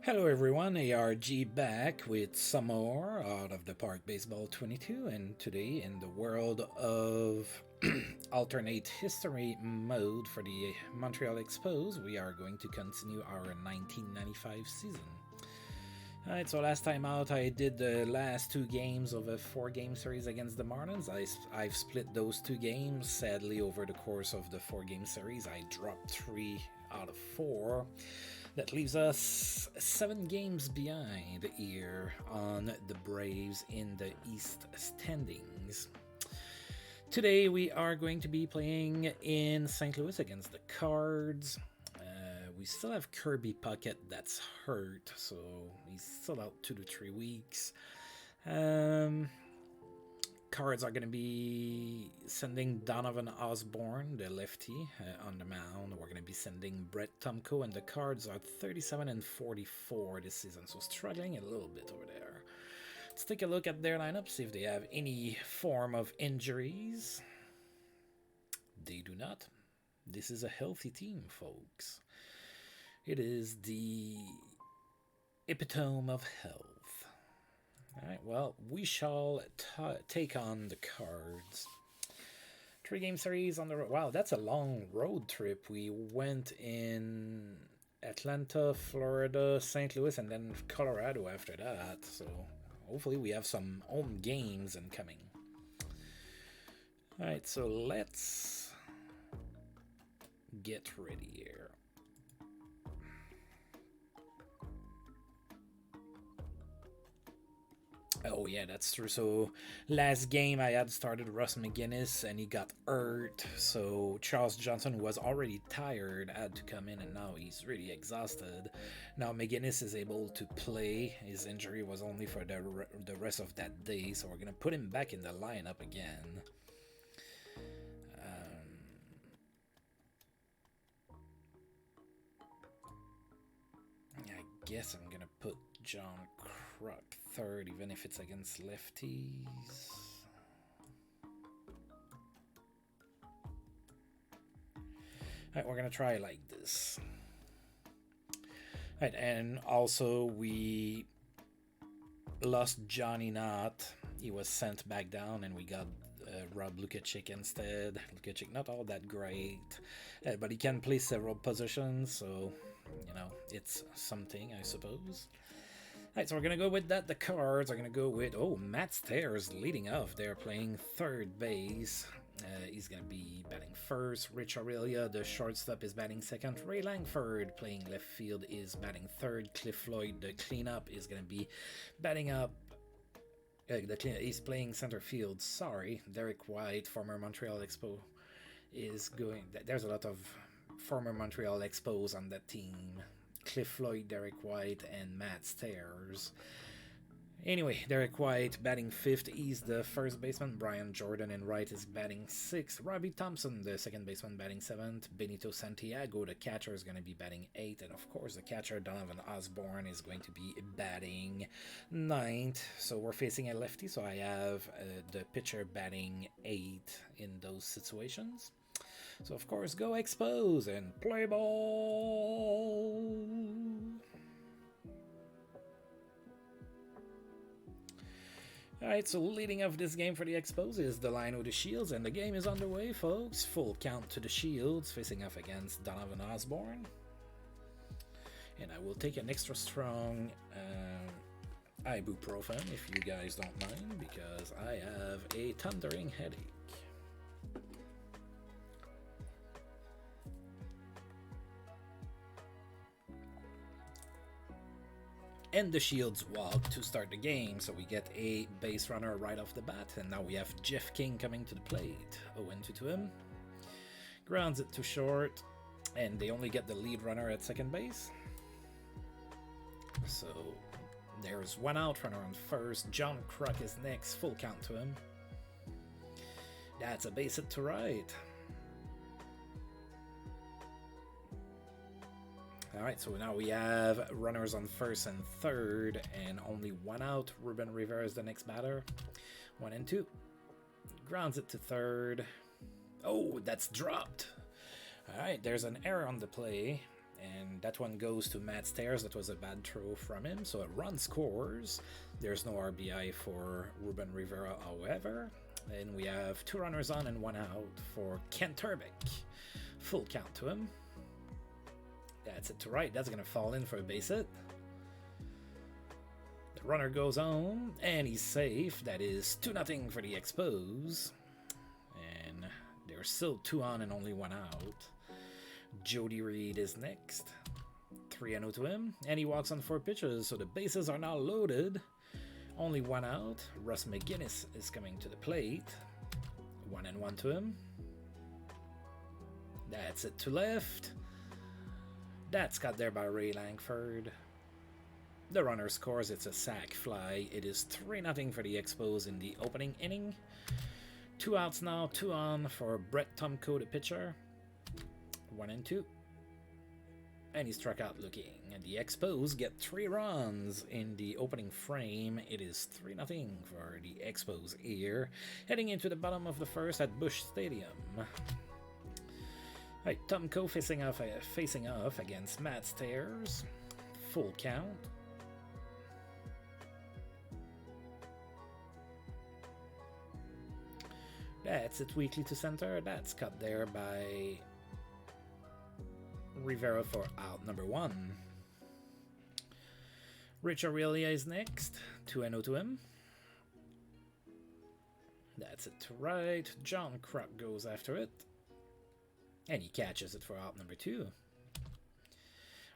Hello everyone, ARG back with some more out of the Park Baseball 22, and today in the world of alternate history mode for the Montreal Expos, we are going to continue our 1995 season. Alright, so last time out I did the last two games of a 4-game series against the Marlins. I've split those two games. Sadly, over the course of the 4-game series, I dropped 3 out of 4. That leaves us 7 games behind here on the Braves in the East standings. Today we are going to be playing in St. Louis against the Cards. We still have Kirby Puckett that's hurt, so he's still out 2 to 3 weeks. Cards are going to be sending Donovan Osborne, the lefty, on the mound. We're going to be sending Brett Tomko, and the Cards are 37 and 44 this season, so struggling a little bit over there. Let's take a look at their lineup, see if they have any form of injuries. They do not. This is a healthy team, folks. It is the epitome of health. Alright, well, we shall take on the Cards. 3-game series on the road. Wow, that's a long road trip. We went in Atlanta, Florida, St. Louis, and then Colorado after that. So hopefully we have some home games incoming. Alright, so let's get ready here. Oh yeah, that's true. So last game I had started Russ McGinnis and he got hurt. So Charles Johnson, who was already tired, had to come in, and now he's really exhausted. Now McGinnis is able to play. His injury was only for the rest of that day, so we're gonna put him back in the lineup again. I guess I'm gonna put John Kruk third, even if it's against lefties. Alright, we're gonna try like this. Alright, and also we lost Johnny Knott. He was sent back down, and we got Rob Lukacic instead. Lukacic not all that great, but he can play several positions, so you know, it's something, I suppose. Alright, so we're going to go with that. The Cards are going to go with, Matt Stairs leading off. They're playing third base. He's going to be batting first. Rich Aurelia, the shortstop, is batting second. Ray Langford, playing left field, is batting third. Cliff Floyd, the cleanup, is going to be batting up. He's playing center field. Sorry. Derek White, former Montreal Expo, is going... There's a lot of former Montreal Expos on that team. Cliff Floyd, Derek White, and Matt Stairs. Anyway, Derek White batting fifth. He's the first baseman. Brian Jordan in right is batting sixth. Robbie Thompson, the second baseman, batting seventh. Benito Santiago, the catcher, is going to be batting eighth. And of course, the catcher, Donovan Osborne, is going to be batting ninth. So we're facing a lefty, so I have the pitcher batting eighth in those situations. So of course, go Expos and play ball! Alright, so leading off this game for the Expos is the line with the Shields, and the game is underway, folks. Full count to the Shields, facing off against Donovan Osborne. And I will take an extra strong ibuprofen, if you guys don't mind, because I have a thundering headache. And the Shields walk to start the game, so we get a base runner right off the bat, and now we have Jeff King coming to the plate. 0-2 to him. Grounds it to short, and they only get the lead runner at second base. So there's one out, runner on first. John Kruk is next, full count to him. That's a base hit to right. Alright, so now we have runners on first and third, and only one out. Ruben Rivera is the next batter. 1-2. Grounds it to third. Oh, that's dropped. Alright, there's an error on the play, and that one goes to Matt Stairs. That was a bad throw from him, so a run scores. There's no RBI for Ruben Rivera, however, and we have 2 runners on and 1 out for Ken Turbeck. Full count to him. That's it to right. That's gonna fall in for a base hit. The runner goes on, and he's safe. That is 2-0 for the Expos. And there's still 2 on and only 1 out. Jodie Reed is next. 3-0 to him, and he walks on 4 pitches, so the bases are now loaded. Only 1 out. Russ McGinnis is coming to the plate. 1-1 to him. That's it to left. That's got there by Ray Langford. The runner scores. It's a sac fly. It is 3-0 for the Expos in the opening inning. 2 outs now, 2 on for Brett Tomko, the pitcher. 1-2. And he struck out looking. And the Expos get 3 runs in the opening frame. It is 3-0 for the Expos here. Heading into the bottom of the first at Busch Stadium. Right, Tomko facing off against Matt Stairs. Full count. That's it weakly to center. That's cut there by Rivera for out number 1. Rich Aurelia is next. 2-0 to him. That's it to right. John Kruk goes after it. And he catches it for out number 2.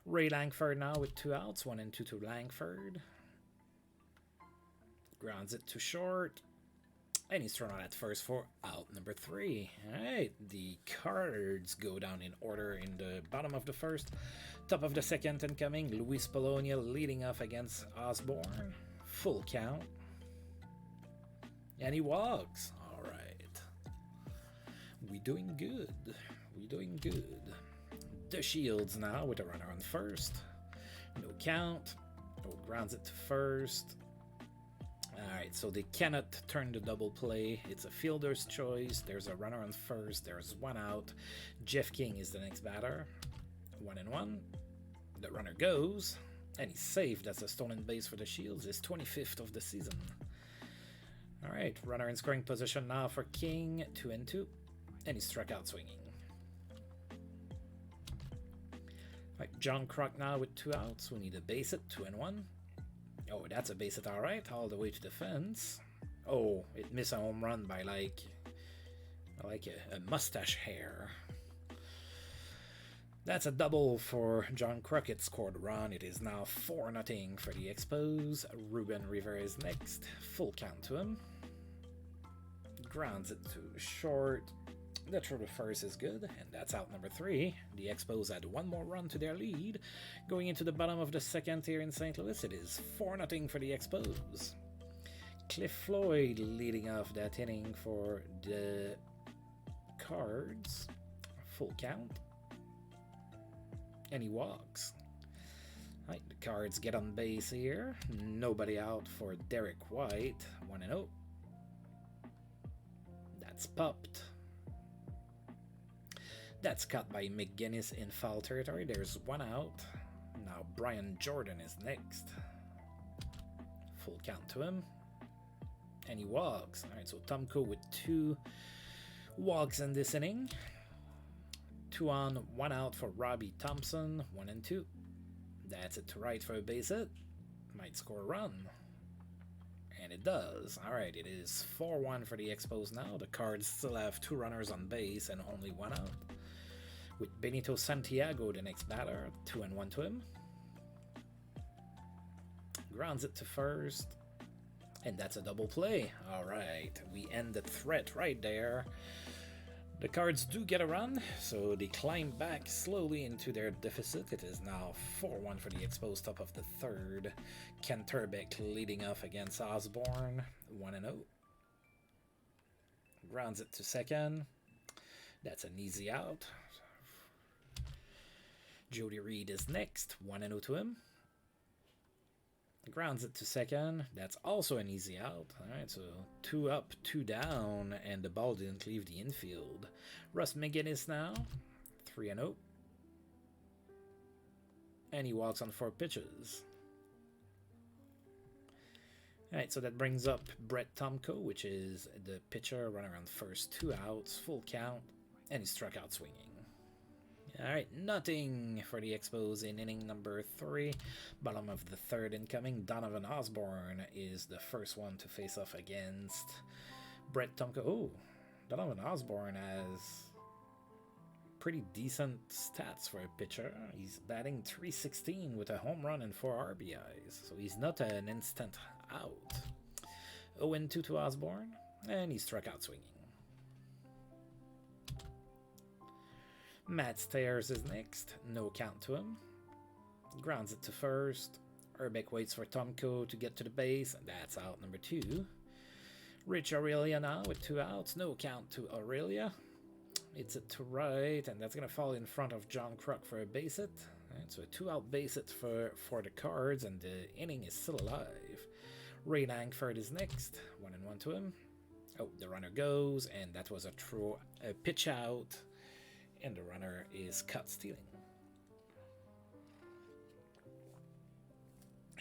Ray Langford now with 2 outs. 1-2 to Langford. Grounds it to short. And he's thrown out at first for out number 3. Alright, the cards go down in order in the bottom of the first. Top of the second incoming. Luis Polonia leading off against Osborne. Full count. And he walks. Alright. We doing good. We doing good. The Shields now with a runner on first. No count. Oh, grounds it to first. Alright, so they cannot turn the double play. It's a fielder's choice. There's a runner on first. There's 1 out. Jeff King is the next batter. 1-1. The runner goes. And he's safe. That's a stolen base for the Shields. His 25th of the season. Alright, runner in scoring position now for King. 2-2. And he struck out swinging. Right, John Kruk now with 2 outs. We need a base hit. 2-1. Oh, that's a base hit, alright, all the way to the fence. Oh, it missed a home run by like a mustache hair. That's a double for John Kruk. It scored a run. It is now 4-0 for the Expos. Ruben Rivera is next. Full count to him. Grounds it to short. The throw to first is good, and that's out number 3. The Expos had 1 more run to their lead. Going into the bottom of the second here in St. Louis, it is 4-0 for the Expos. Cliff Floyd leading off that inning for the Cards. Full count. And he walks. Right, the Cards get on base here. Nobody out for Derek White. 1-0. That's popped. That's cut by McGinnis in foul territory. There's 1 out. Now Brian Jordan is next. Full count to him. And he walks. Alright, so Tomko with 2 walks in this inning. 2 on, 1 out for Robbie Thompson. 1-2. That's it to right for a base hit. Might score a run. And it does. Alright, it is 4-1 for the Expos now. The Cards still have 2 runners on base and only 1 out. With Benito Santiago, the next batter. 2-1 to him. Grounds it to first. And that's a double play. Alright, we end the threat right there. The Cards do get a run, so they climb back slowly into their deficit. It is now 4-1 for the Expos, top of the third. Ken Turbeck leading off against Osborne. 1-0. Grounds it to second. That's an easy out. Jodie Reed is next. 1-0 to him. Grounds it to second. That's also an easy out. Alright, so 2 up, 2 down, and the ball didn't leave the infield. Russ McGinnis now. 3-0. and he walks on 4 pitches. Alright, so that brings up Brett Tomko, which is the pitcher, runner on first, 2 outs, full count, and he struck out swinging. Alright, nothing for the Expos in inning number 3. Bottom of the 3rd incoming. Donovan Osborne is the first one to face off against Brett Tomko. Oh, Donovan Osborne has pretty decent stats for a pitcher. He's batting .316 with a home run and 4 RBIs, so he's not an instant out. 0-2 to Osborne, and he struck out swinging. Matt Stairs is next, no count to him. Grounds it to first. Urbeck waits for Tomko to get to the base, and that's out number 2. Rich Aurelia now with 2 outs, no count to Aurelia. It's it to right, and that's going to fall in front of John Kruk for a base hit. Right, so a 2-out base hit for the Cards, and the inning is still alive. Ray Langford is next, 1-1 to him. Oh, the runner goes, and that was a pitch out, and the runner is caught stealing.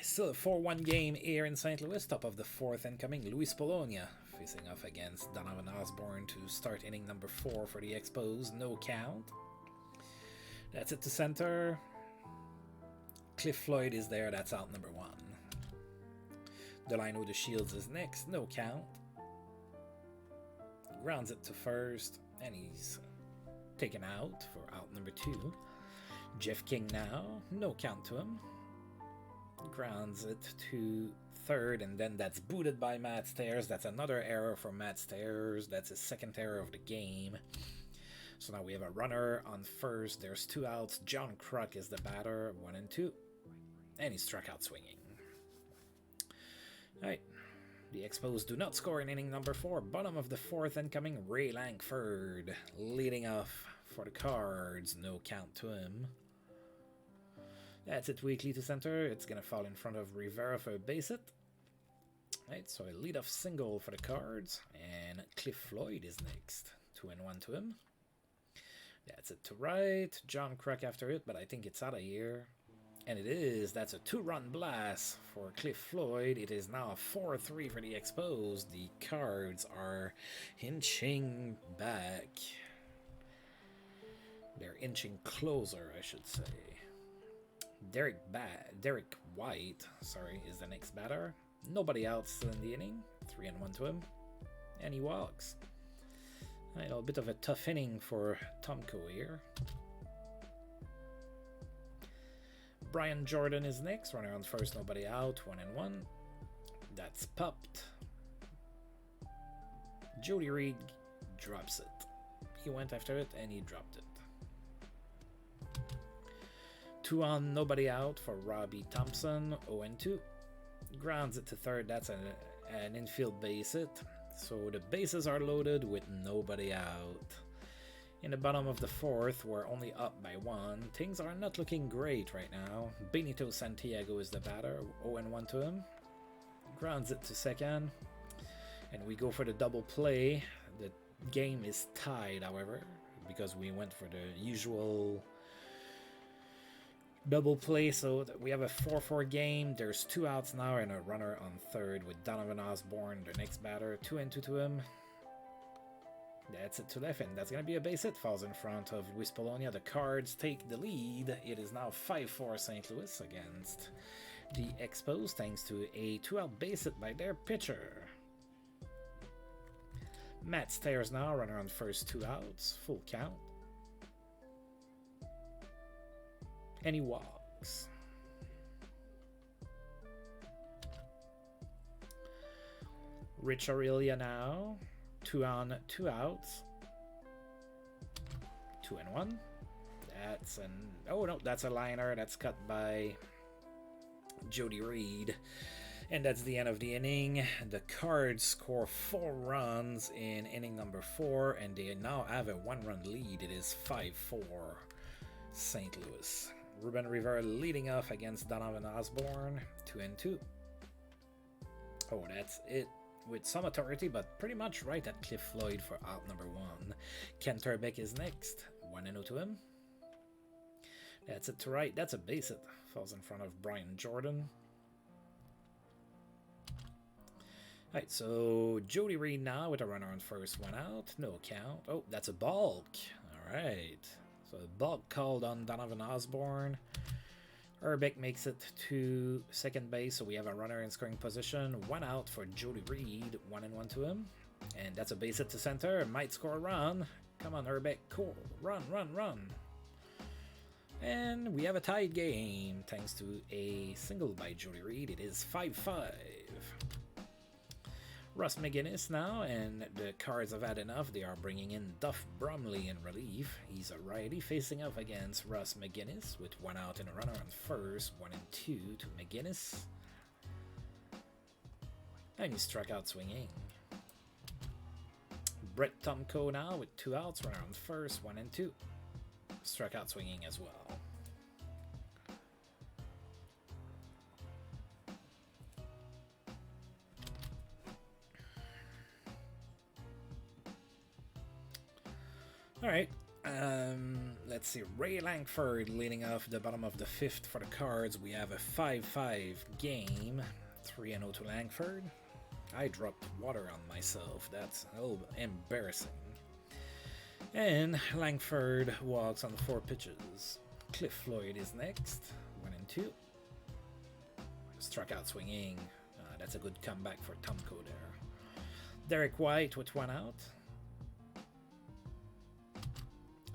Still a 4-1 game here in St. Louis, top of the 4th incoming. Luis Polonia facing off against Donovan Osborne to start inning number 4 for the Expos. No count. That's it to center. Cliff Floyd is there. That's out number 1. Delino DeShields is next. No count. Grounds it to first, and he's taken out for out number 2. Jeff King now. No count to him. Grounds it to third, and then that's booted by Matt Stairs. That's another error for Matt Stairs. That's his 2nd error of the game. So now we have a runner on first. There's 2 outs. John Kruk is the batter, 1-2. And he struck out swinging. Alright. The Expos do not score in inning number 4. Bottom of the 4th incoming. Ray Langford leading off for the Cards. No count to him. That's it weakly to center. It's going to fall in front of Rivera for a base hit. Right, so a leadoff single for the Cards. And Cliff Floyd is next. 2-1 to him. That's it to right. John Kruk after it, but I think it's out of here. And it is. That's a 2-run blast for Cliff Floyd. It is now 4-3 for the Expos. The Cards are inching back. They're inching closer, I should say. Derek White, is the next batter. Nobody else still in the inning. 3-1 to him. And he walks. Right, a bit of a tough inning for Tomko here. Brian Jordan is next. Runner on first, nobody out. 1-1. That's popped. Jodie Reed drops it. He went after it and he dropped it. 2 on, nobody out for Robbie Thompson. 0-2. Grounds it to third. That's an infield base hit. So the bases are loaded with nobody out. In the bottom of the 4th, we're only up by 1. Things are not looking great right now. Benito Santiago is the batter. 0-1 to him. Grounds it to second. And we go for the double play. The game is tied, however, because we went for the usual double play. So we have a 4-4 game. There's 2 outs now and a runner on third with Donovan Osborne, the next batter. 2-2 to him. That's it to left, and that's going to be a base hit. Falls in front of Luis Polonia. The Cards take the lead. It is now 5-4 St. Louis against the Expos, thanks to a 2-out base hit by their pitcher. Matt Stairs now, runner on first, 2 outs, full count. And he walks. Rich Aurelia now. 2 on, 2 outs. 2-1. That's an... Oh, no, that's a liner. That's cut by Jodie Reed. And that's the end of the inning. The Cards score 4 runs in inning number 4, and they now have a 1-run lead. It is 5-4 St. Louis. Ruben Rivera leading off against Donovan Osborne. 2-2. Oh, that's it. With some authority, but pretty much right at Cliff Floyd for out number 1. Kent Urbeck is next. 1-0 to him. That's it to right. That's a base hit. Falls in front of Brian Jordan. Alright, so Jodie Reed now with a runner on first, one out. No count. Oh, that's a balk. Alright. So a balk called on Donovan Osborne. Urbeck makes it to second base, so we have a runner in scoring position. One out for Jodie Reed. 1-1 to him. And that's a base hit to center. Might score a run. Come on, Urbeck. Cool. Run, run, run. And we have a tied game thanks to a single by Jodie Reed. It is 5-5. Russ McGinnis now, and the Cards have had enough. They are bringing in Duff Bromley in relief. He's a righty facing off against Russ McGinnis with one out and a runner on first, 1-2 to McGinnis. And he struck out swinging. Brett Tomko now with 2 outs, runner on first, 1-2. Struck out swinging as well. Alright, let's see. Ray Langford leading off the bottom of the 5th for the Cards. We have a 5-5 game. 3-0 to Langford. I dropped water on myself. That's a little embarrassing. And Langford walks on 4 pitches. Cliff Floyd is next. 1-2. Struck out swinging. That's a good comeback for Tomko there. Derek White with 1 out.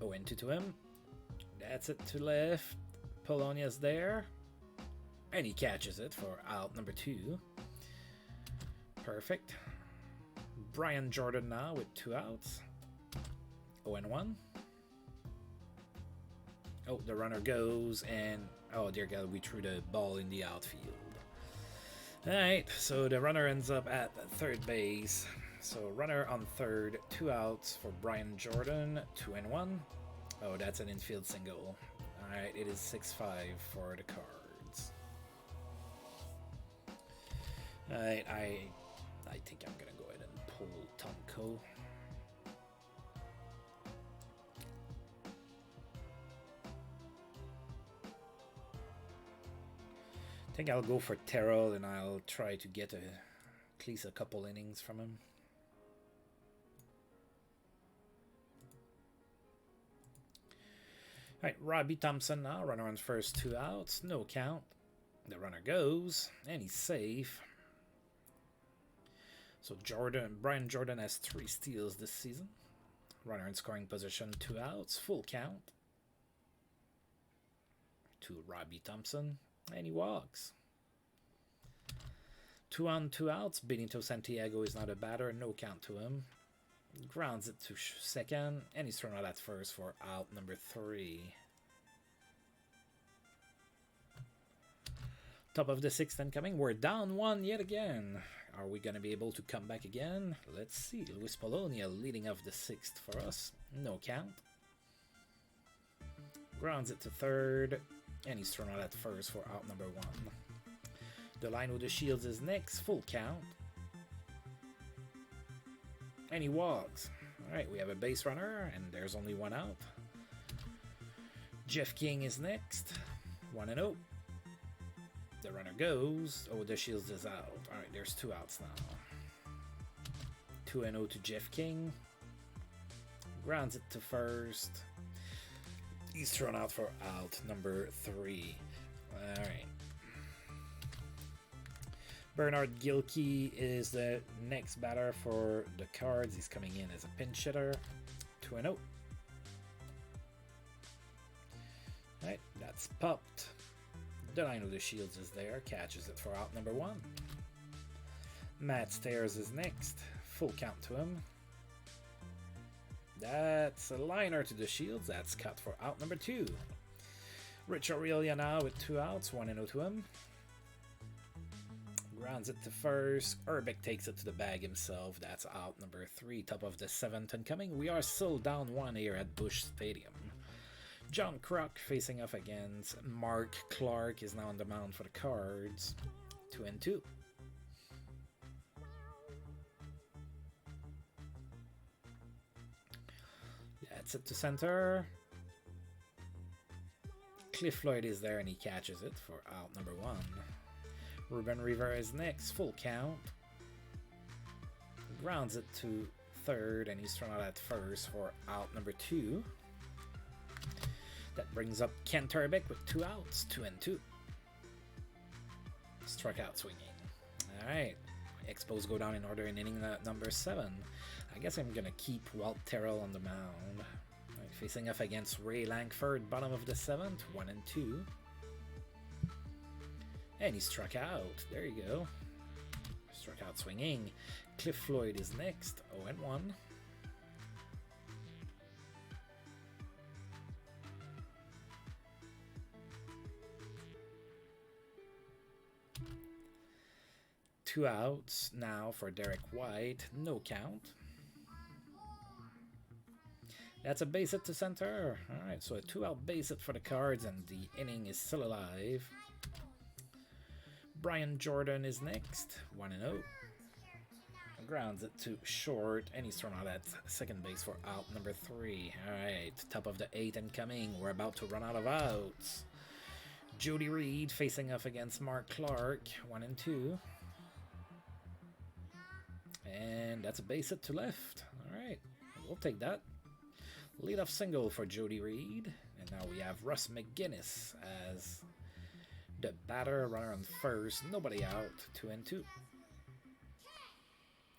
0-2 to him. That's it to left. Polonia's there. And he catches it for out number 2. Perfect. Brian Jordan now with 2 outs. 0-1. Oh, the runner goes and... oh, dear God, we threw the ball in the outfield. Alright, so the runner ends up at third base. So runner on third, 2 outs for Brian Jordan, 2-1. Oh, that's an infield single. Alright, it is 6-5 for the Cards. Alright, I think I'm gonna go ahead and pull Tomko. I think I'll go for Terrell and I'll try to get at least a couple innings from him. Alright, Robbie Thompson now, runner on first, 2 outs, no count. The runner goes, and he's safe. So Brian Jordan has 3 steals this season. Runner in scoring position, 2 outs, full count. To Robbie Thompson, and he walks. 2 on, 2 outs. Benito Santiago is not a batter, no count to him. Grounds it to second, and he's thrown out at first for out number 3. Top of the 6th incoming. We're down 1 yet again. Are we going to be able to come back again? Let's see. Luis Polonia leading off the 6th for us. No count. Grounds it to third, and he's thrown out at first for out number 1. Delino De Shields is next. Full count. And he walks. Alright, we have a base runner, and there's only 1 out. Jeff King is next. 1-0. The runner goes. Oh, De Shields is out. Alright, there's 2 outs now. 2-0 to Jeff King. Grounds it to first. He's thrown out for out number 3. Alright. Bernard Gilkey is the next batter for the Cards. He's coming in as a pinch hitter. 2-0. Alright, that's popped. Delino De Shields is there. Catches it for out number 1. Matt Stairs is next. Full count to him. That's a liner to De Shields. That's cut for out number 2. Rich Aurelia now with 2 outs. 1-0 to him. Grounds it to first. Urbeck takes it to the bag himself. That's out number 3. Top of the 7th incoming. We are still down 1 here at Busch Stadium. John Kruk facing off against Mark Clark is now on the mound for the Cards. 2-2. That's it to center. Cliff Lloyd is there and he catches it for out number 1. Ruben Rivera is next, full count. Grounds it to third and he's thrown out at first for out number 2. That brings up Ken Turbeck with 2 outs, 2 and 2. Struck out swinging. Alright, Expos go down in order in inning number 7. I guess I'm gonna keep Walt Terrell on the mound. Right, facing off against Ray Langford, bottom of the 7th, 1 and 2. And he struck out. There you go. Struck out swinging. Cliff Floyd is next, 0 and 1. Two outs now for Derek White, no count. That's a base hit to center. Alright, so a 2-out base hit for the Cards and the inning is still alive. Brian Jordan is next, 1 and 0. Grounds it to short and he's thrown out at second base for out number 3. Alright, top of the 8th incoming. We're about to run out of outs. Jodie Reed facing off against Mark Clark, 1 and 2. And that's a base hit to left. Alright, we'll take that. Leadoff single for Jodie Reed. And now we have Russ McGinnis as the batter. Runner on first, nobody out, 2 and 2.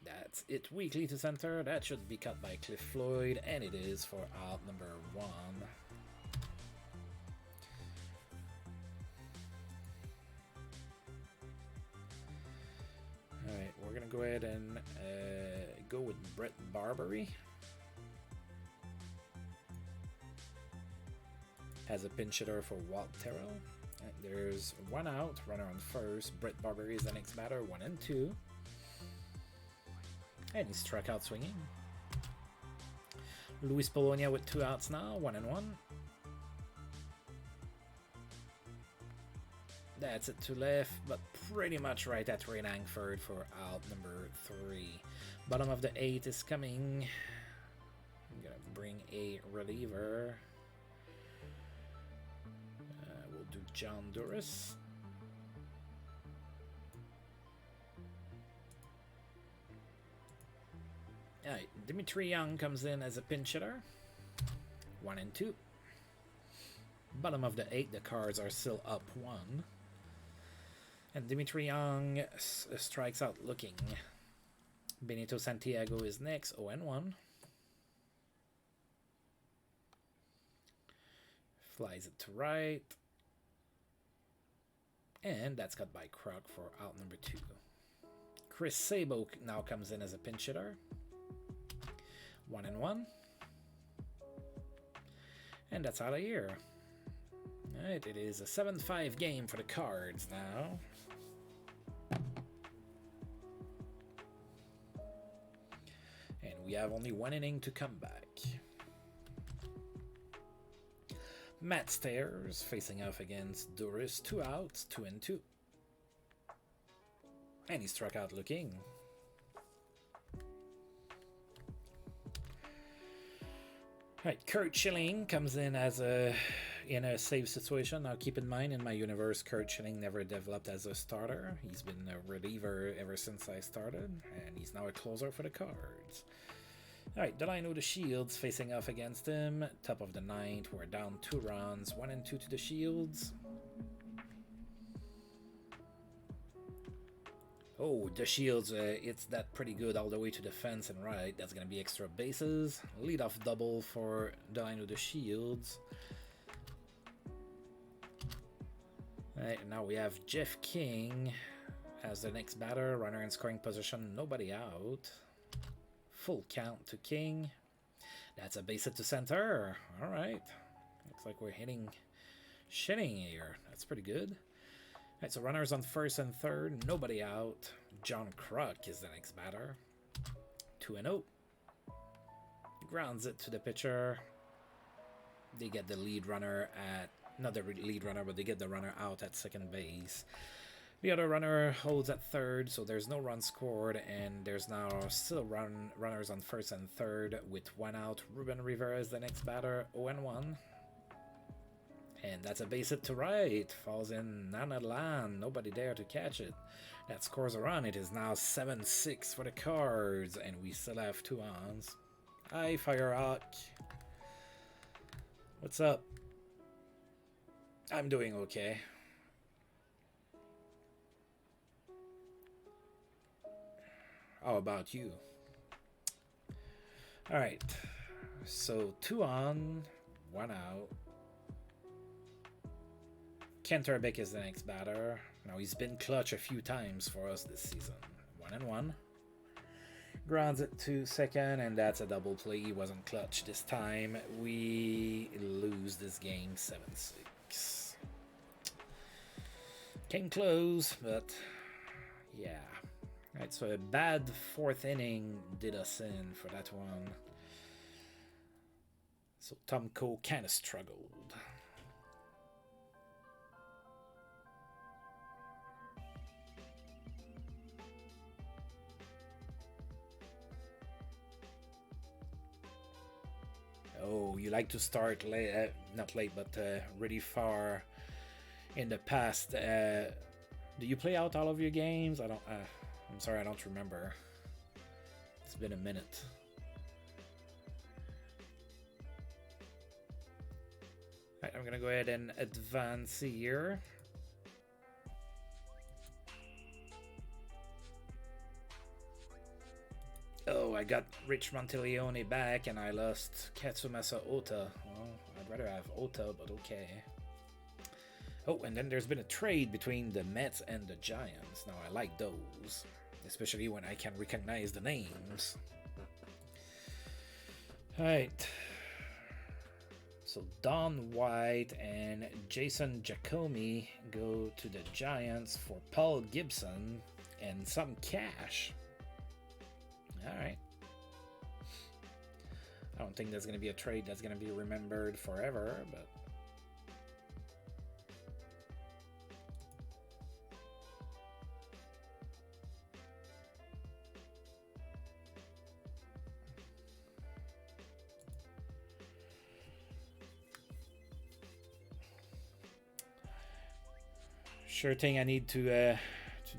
That's it weakly to center. That should be cut by Cliff Floyd, and it is for out number 1. Alright, we're going to go ahead and go with Brett Barbary. Has a pinch hitter for Walt Terrell. Right, there's 1 out, runner on first. Brett Barbary is the next batter, 1 and 2. And he struck out swinging. Luis Polonia with 2 outs now, 1 and 1. That's it to left, but pretty much right at Ray Langford for out number 3. Bottom of the 8th is coming. I'm gonna bring a reliever. We'll do John Duras. Alright, Dimitri Young comes in as a pinch hitter. 1 and 2. Bottom of the 8th, the Cards are still up 1. And Dimitri Young strikes out looking. Benito Santiago is next, 0 and 1. Flies it to right. And that's cut by Kruk for out number 2. Chris Sabo now comes in as a pinch hitter. 1 and 1. And that's out of here. Alright, it is a 7-5 game for the Cards now. And we have only 1 inning to come back. Matt Stairs facing off against Duris. 2 outs, 2 and 2. And he struck out looking. Right, Kurt Schilling comes in as in a save situation. Now keep in mind, in my universe, Kurt Schilling never developed as a starter. He's been a reliever ever since I started, and he's now a closer for the Cards. Alright, Delino the Shields facing off against him. Top of the 9th, we're down 2 runs, 1 and 2 to the Shields. Oh, the Shields, it's that pretty good all the way to the fence and right. That's going to be extra bases. Leadoff double for Delino the Shields. Alright, now we have Jeff King as the next batter. Runner in scoring position, nobody out. Full count to King. That's a base hit to center. Alright. Looks like we're hitting shitting here. That's pretty good. Alright, so runners on first and third, nobody out. John Kruk is the next batter. 2 and 0. Grounds it to the pitcher. They get the lead runner at, not the lead runner, but they get the runner out at second base. The other runner holds at third, so there's no run scored, and there's now still runners on first and third with 1 out. Ruben Rivera is the next batter, 0 and 1. And that's a base hit to right. Falls in Nana land. Nobody there to catch it. That scores a run. It is now 7-6 for the Cards. And we still have 2 ons. Hi, Firehawk. What's up? I'm doing okay. How about you? Alright. So 2 on, 1 out. Kenterbeck is the next batter. Now he's been clutch a few times for us this season. 1-1. Grounds it to second, and that's a double play. He wasn't clutch this time. We lose this game 7-6. Came close, but yeah. Right, so a bad 4th inning did us in for that one. So Tom Cole kind of struggled. Oh, you like to start late, not late, but really far in the past. Do you play out all of your games? I don't. I'm sorry, I don't remember. It's been a minute. Right, I'm gonna go ahead and advance here. Oh, I got Rich Monteleone back and I lost Katsumasa Ota. Well, I'd rather have Ota, but okay. Oh, and then there's been a trade between the Mets and the Giants. Now, I like those, especially when I can recognize the names. Alright. So Don White and Jason Giacomi go to the Giants for Paul Gibson and some cash. Alright. I don't think there's going to be a trade that's going to be remembered forever, but... Sure thing, I need to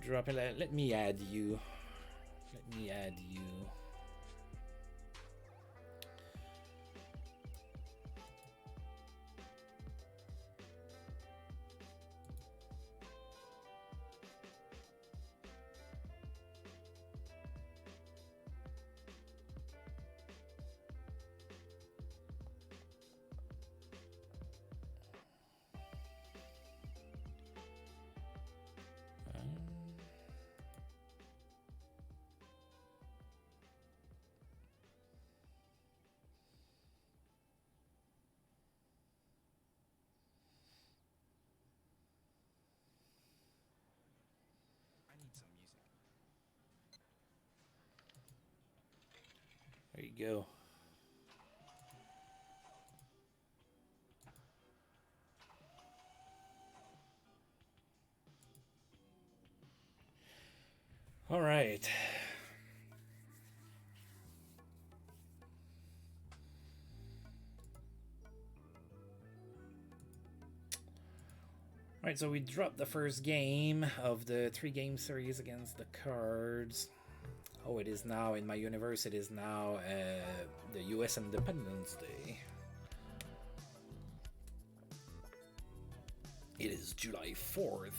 drop it. Let me add you. Let me add you. There you go. All right. All right, so we dropped the first game of the 3-game series against the Cards. Oh, it is now, in my universe, it is now the U.S. Independence Day. It is July 4th.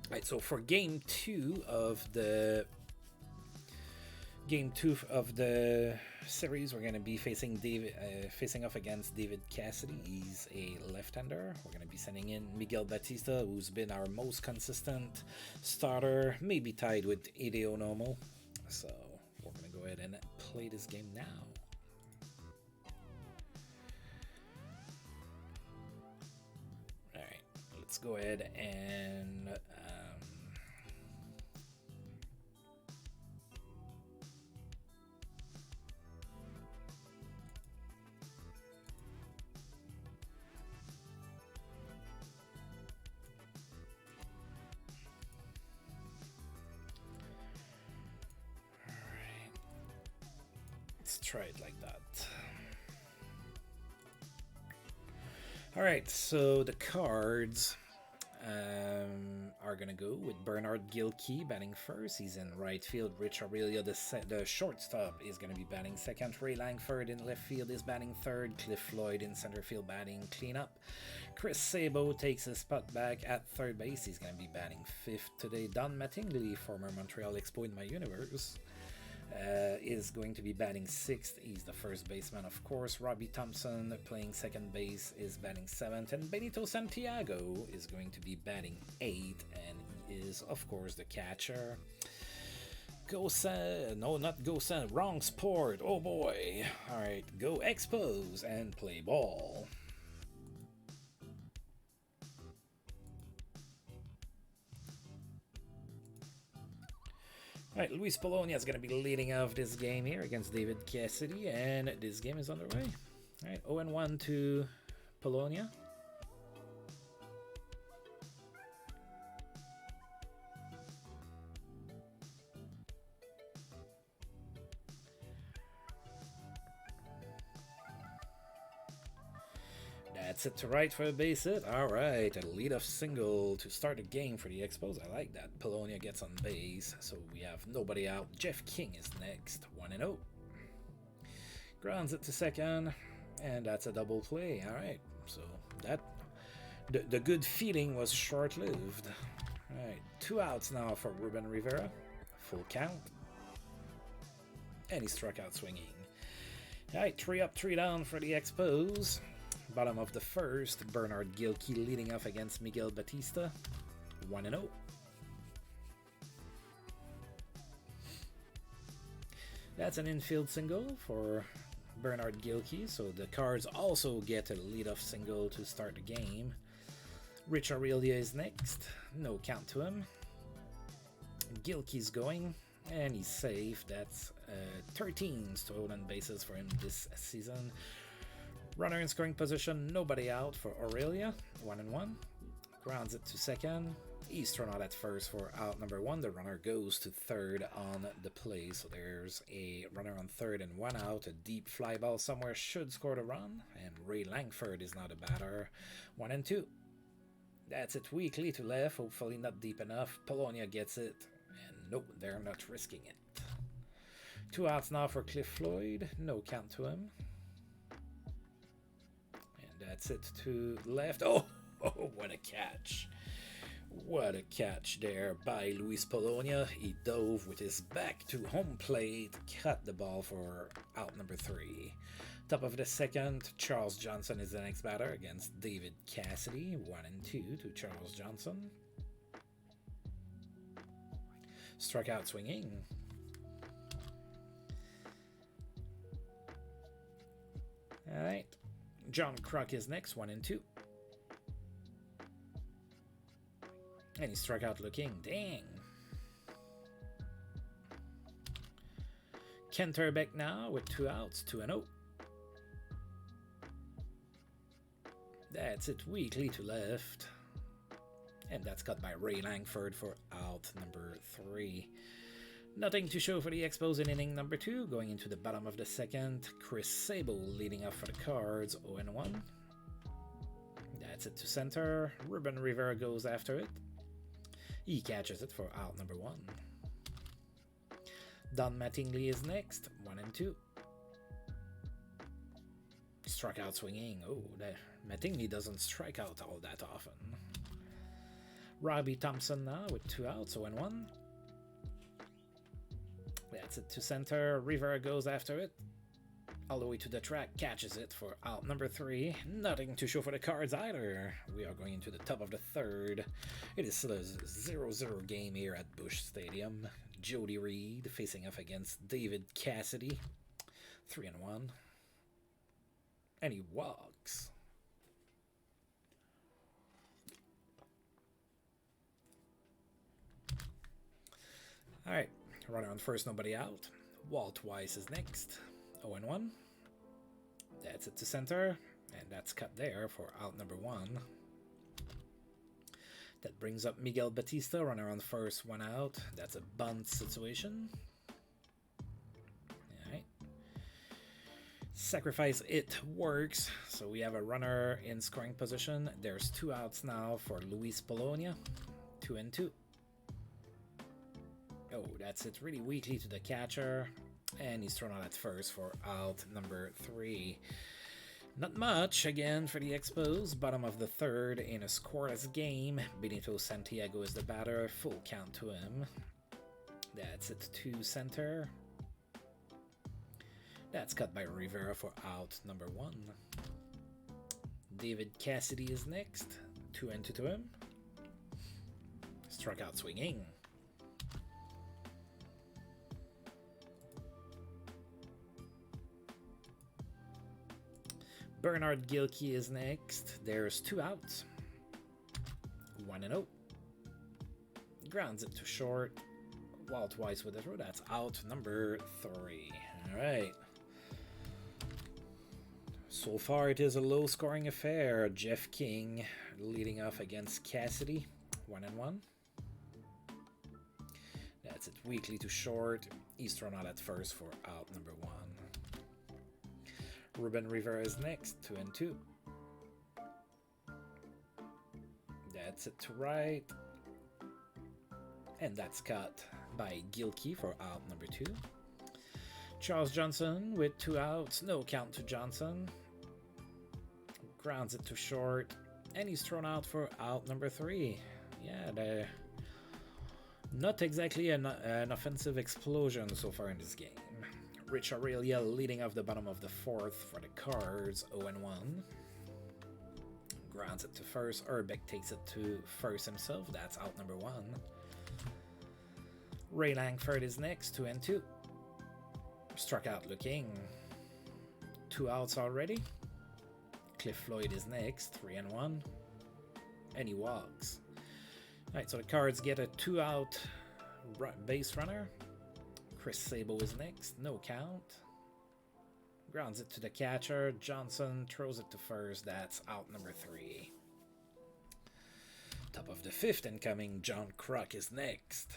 Right, so for game 2 of the series, we're going to be facing off against David Cassidy. He's a left-hander. We're going to be sending in Miguel Batista, who's been our most consistent starter, maybe tied with Hideo Nomo. So we're going to go ahead and play this game now. All right, let's go ahead and try it like that. Alright, so the cards are going to go with Bernard Gilkey batting first. He's in right field. Rich Aurelia, the shortstop, is going to be batting second. Ray Langford in left field is batting third. Cliff Floyd in center field batting cleanup. Chris Sabo takes his spot back at third base. He's going to be batting fifth today. Don Mattingly, former Montreal Expo in my universe, is going to be batting sixth. He's the first baseman, of course. Robbie Thompson, playing second base, is batting seventh. And Benito Santiago is going to be batting eighth. And he is, of course, the catcher. No, not Gosen. Wrong sport. Oh boy. Alright, go Expos and play ball. Alright, Luis Polonia is going to be leading off this game here against David Cassidy, and this game is underway. Alright, 0-1 to Polonia. That's it to right for a base hit. Alright, a leadoff single to start the game for the Expos. I like that. Polonia gets on base, so we have nobody out. Jeff King is next, 1-0. Grounds it to second, and that's a double play. Alright, so that the good feeling was short-lived. Alright, 2 outs now for Ruben Rivera. Full count. And he struck out swinging. Alright, 3 up, 3 down for the Expos. Bottom of the first, Bernard Gilkey leading off against Miguel Batista, 1-0. That's an infield single for Bernard Gilkey, so the Cards also get a leadoff single to start the game. Rich Aurelia is next, no count to him. Gilkey's going, and he's safe. That's 13 stolen bases for him this season. Runner in scoring position, nobody out for Aurelia, 1-1. Grounds it to second. He's thrown out at first for out number 1. The runner goes to third on the play, so there's a runner on third and 1 out. A deep fly ball somewhere should score the run, and Ray Langford is now the batter, 1-2. That's it, weakly to left, hopefully not deep enough. Polonia gets it, and nope, they're not risking it. 2 outs now for Cliff Floyd, no count to him. That's it to left. Oh, what a catch. What a catch there by Luis Polonia. He dove with his back to home plate, cut the ball for out number 3. Top of the second, Charles Johnson is the next batter against David Cassidy. 1-2 to Charles Johnson. Struck out swinging. All right. John Kruk is next, 1-2. And he struck out looking. Dang. Kent Urbeck now with 2 outs, 2-0. That's it, weakly to left. And that's cut by Ray Langford for out number 3. Nothing to show for the Expos in inning number 2. Going into the bottom of the second, Chris Sabo leading off for the Cards, 0-1. That's it to center. Ruben Rivera goes after it. He catches it for out number 1. Don Mattingly is next, 1-2. Struck out swinging. Oh, Mattingly doesn't strike out all that often. Robbie Thompson now with 2 outs, 0-1. That's it to center. Rivera goes after it. All the way to the track. Catches it for out number 3. Nothing to show for the Cards either. We are going into the top of the third. It is still a 0-0 game here at Busch Stadium. Jodie Reed facing off against David Cassidy. 3-1. And he walks. Alright. Runner on first, nobody out. Walt Weiss is next, 0-1. That's it to center, and that's cut there for out number 1. That brings up Miguel Batista, runner on first, 1 out. That's a bunt situation. Alright. Sacrifice it works. So we have a runner in scoring position. There's 2 outs now for Luis Polonia. 2 and 2. Oh, that's it. Really weakly to the catcher. And he's thrown out at first for out number 3. Not much again for the Expos. Bottom of the 3rd in a scoreless game. Benito Santiago is the batter. Full count to him. That's it to center. That's cut by Rivera for out number 1. David Cassidy is next. 2 and 2 to him. Struck out swinging. Bernard Gilkey is next. There's 2 outs. 1 and 0. Grounds it to short. Wall twice with a throw. That's out number 3. All right. So far, it is a low-scoring affair. Jeff King leading off against Cassidy, 1 and 1. That's it. Weakly to short. He's thrown out at first for out number 1. Ruben Rivera is next, 2 and 2. That's it to right. And that's cut by Gilkey for out number 2. Charles Johnson with 2 outs. No count to Johnson. Grounds it to short. And he's thrown out for out number 3. Yeah, not exactly an offensive explosion so far in this game. Rich Aurelia leading off the bottom of the 4th for the Cards, 0 and 1. Grounds it to first. Urbeck takes it to first himself. That's out number 1. Ray Langford is next, 2 and 2. Struck out looking. 2 outs already. Cliff Floyd is next, 3 and 1. And he walks. Alright, so the Cards get a 2-out base runner. Chris Sabo is next, no count. Grounds it to the catcher. Johnson throws it to first. That's out number 3. Top of the 5th incoming, John Kruk is next.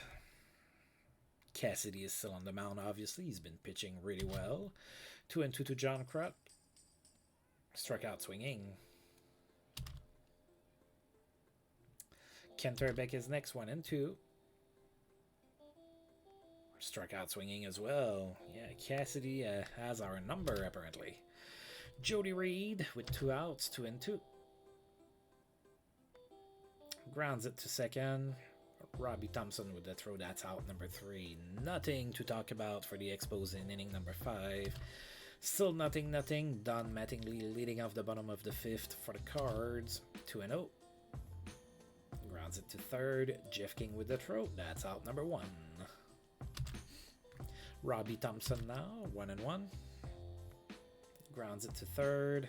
Cassidy is still on the mound, obviously. He's been pitching really well. 2 and 2 to John Kruk. Struck out swinging. Kent Urbeck is next, 1 and 2. Struck out swinging as well. Yeah, Cassidy has our number, apparently. Jodie Reed with 2 outs, 2 and 2. Grounds it to second. Robbie Thompson with the throw. That's out number 3. Nothing to talk about for the Expos in inning number 5. Still nothing. Don Mattingly leading off the bottom of the 5th for the Cards. 2 and 0. Grounds it to third. Jeff King with the throw. That's out number 1. Robbie Thompson now, 1 and 1. Grounds it to third.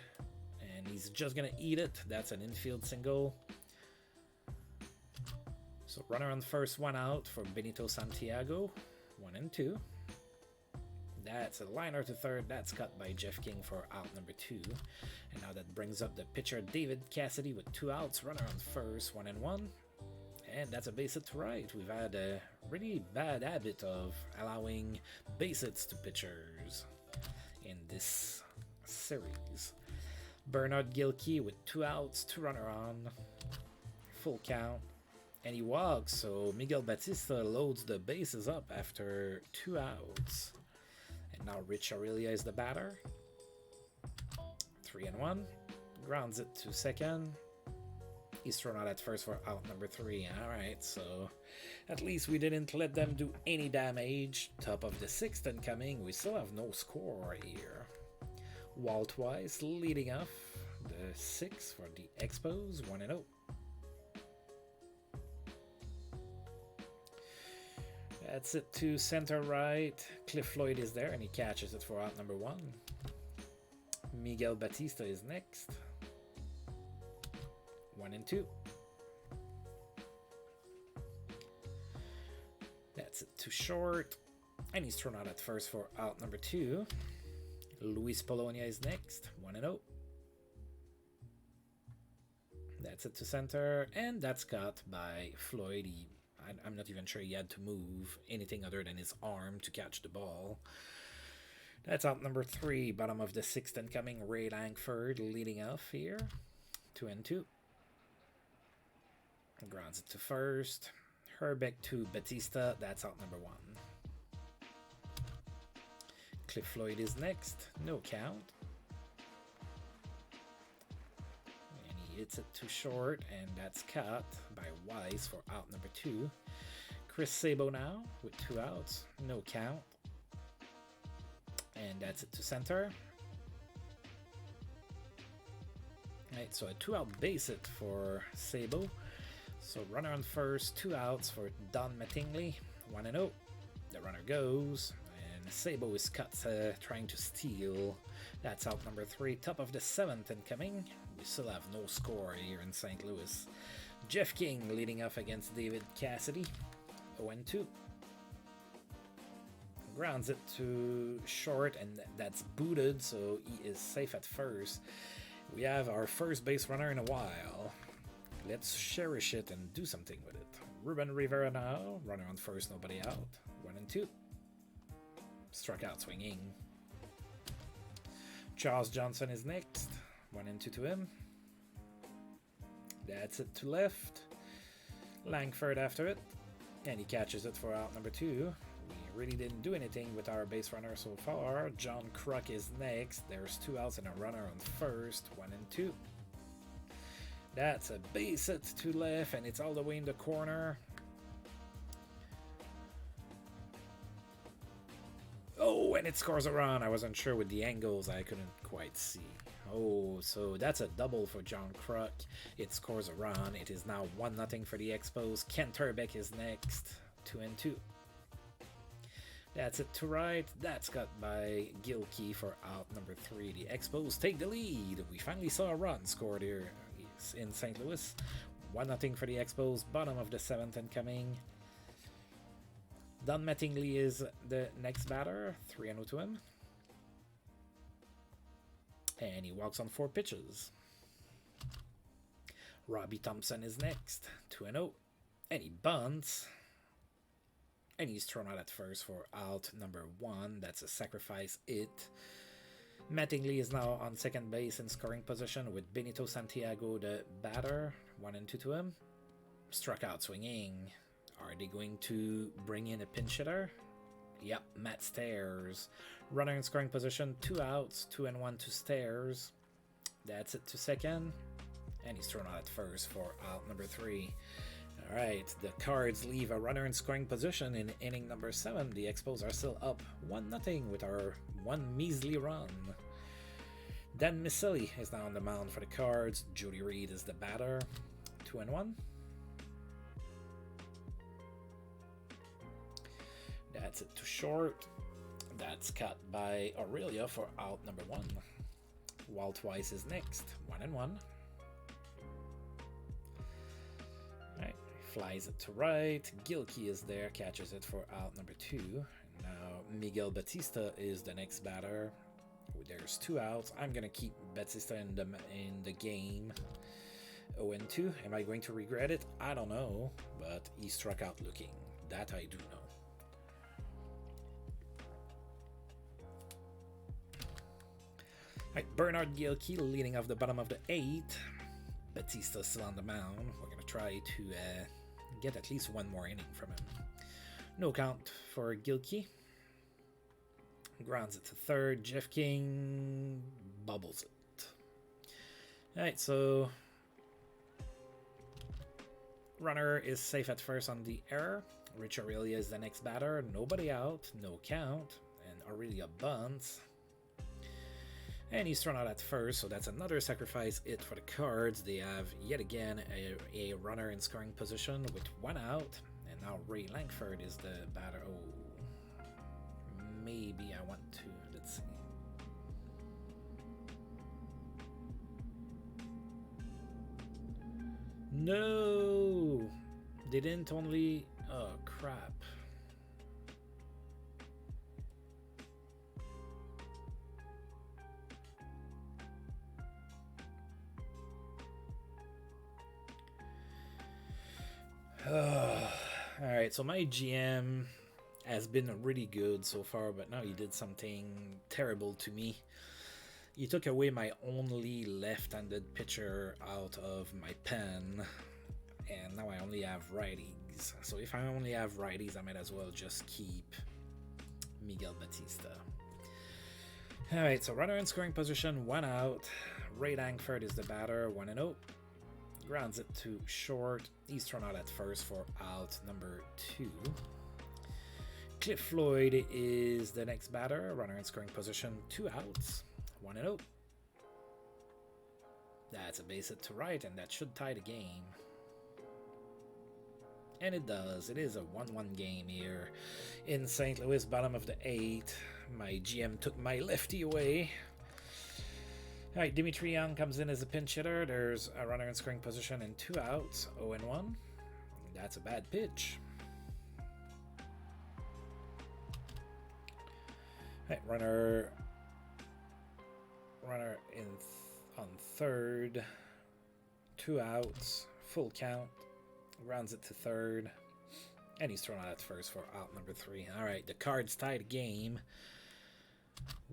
And he's just going to eat it. That's an infield single. So runner on first, 1 out for Benito Santiago. 1 and 2. That's a liner to third. That's cut by Jeff King for out number 2. And now that brings up the pitcher David Cassidy with 2 outs. Runner on first, 1 and 1. And that's a base hit to right. We've had a really bad habit of allowing base hits to pitchers in this series. Bernard Gilkey with 2 outs, 2 runner on. Full count. And he walks, so Miguel Batista loads the bases up after 2 outs. And now Rich Aurelia is the batter. 3 and 1. Grounds it to second. He's thrown out at first for out number 3. Alright, so at least we didn't let them do any damage. Top of the 6th incoming. We still have no score here. Walt Weiss leading off the 6th for the Expos, 1 and 0. That's it to center right. Cliff Floyd is there and he catches it for out number 1. Miguel Batista is next. 1 and 2. That's it to short. And he's thrown out at first for out number 2. Luis Polonia is next. 1 and 0. That's it to center. And that's cut by Floyd. I'm not even sure he had to move anything other than his arm to catch the ball. That's out number 3, bottom of the 6th incoming, Ray Langford leading off here. 2 and 2. Grounds it to first. Herbeck to Batista, that's out number 1. Cliff Floyd is next, no count. And he hits it too short, and that's cut by Weiss for out number 2. Chris Sabo now with 2 outs, no count. And that's it to center. Right, so a 2-out base hit for Sabo. So runner on first, 2 outs for Don Mattingly, 1-0. The runner goes, and Sabo is cut trying to steal. That's out number 3, top of the 7th incoming. We still have no score here in St. Louis. Jeff King leading off against David Cassidy, 0-2. Grounds it to short, and that's booted, so he is safe at first. We have our first base runner in a while. Let's cherish it and do something with it. Ruben Rivera now, runner on first, nobody out. 1-2. Struck out swinging. Charles Johnson is next. 1-2 to him. That's it to left. Langford after it. And he catches it for out number 2. We really didn't do anything with our base runner so far. John Kruk is next. There's 2 outs and a runner on first. 1-2. That's a base hit to left, and it's all the way in the corner. Oh, and it scores a run. I wasn't sure with the angles. I couldn't quite see. Oh, so that's a double for John Kruk. It scores a run. It is now 1-0 for the Expos. Kent Herbeck is next. 2-2. That's it to right. That's got by Gilkey for out number 3. The Expos take the lead. We finally saw a run scored here in St. Louis. 1-0 for the Expos. Bottom of the 7th incoming. Don Mattingly is the next batter. 3-0 to him. And he walks on 4 pitches. Robbie Thompson is next. 2-0. And he bunts. And he's thrown out at first for out number 1. That's a sacrifice hit. Mattingly is now on second base in scoring position with Benito Santiago, the batter. 1-2 to him. Struck out swinging. Are they going to bring in a pinch hitter? Yep, Matt Stairs. Runner in scoring position, 2 outs, 2-1 to Stairs. That's it to second. And he's thrown out at first for out number 3. Alright, the Cards leave a runner in scoring position in inning number 7. The Expos are still up 1-0 with our one measly run. Dan Miceli is now on the mound for the Cards. Jodie Reed is the batter. 2-1. That's it to short. That's cut by Aurelia for out number 1. Walt Weiss is next. 1-1. Alright, flies it to right. Gilkey is there, catches it for out number 2. Now Miguel Batista is the next batter. There's 2 outs. I'm gonna keep Batista in the game. 0-2. Am I going to regret it? I don't know, but he struck out looking. That I do know. Right, Bernard Gilkey leading off the bottom of the 8th. Batista still on the mound. We're going to try to get at least one more inning from him. No count for Gilkey. Grounds it to third. Jeff King bubbles it. Alright, so runner is safe at first on the error. Rich Aurelia is the next batter. Nobody out. No count. And Aurelia bunts. And he's thrown out at first, so that's another sacrifice hit for the Cards. They have, yet again, a runner in scoring position with 1 out. And now Ray Langford is the batter. Oh, maybe I want to, let's see. No! They didn't only, oh crap. Alright, so my GM has been really good so far, but now he did something terrible to me. He took away my only left-handed pitcher out of my pen, and now I only have righties. So if I only have righties, I might as well just keep Miguel Batista. Alright, so runner in scoring position, 1 out. Ray Langford is the batter, 1-0. Grounds it to short. He's thrown out at first for out number 2. Cliff Floyd is the next batter, runner in scoring position, 2 outs, 1-0. That's a base hit to right, and that should tie the game. And it does. It is a 1-1 game here in St. Louis, bottom of the 8th. My GM took my lefty away. Alright, Dimitri Young comes in as a pinch hitter. There's a runner in scoring position and 2 outs, 0-1. That's a bad pitch. Alright, runner in on third, 2 outs, full count. Rounds it to third, and he's thrown out at first for out number 3. Alright, the Cards tied game.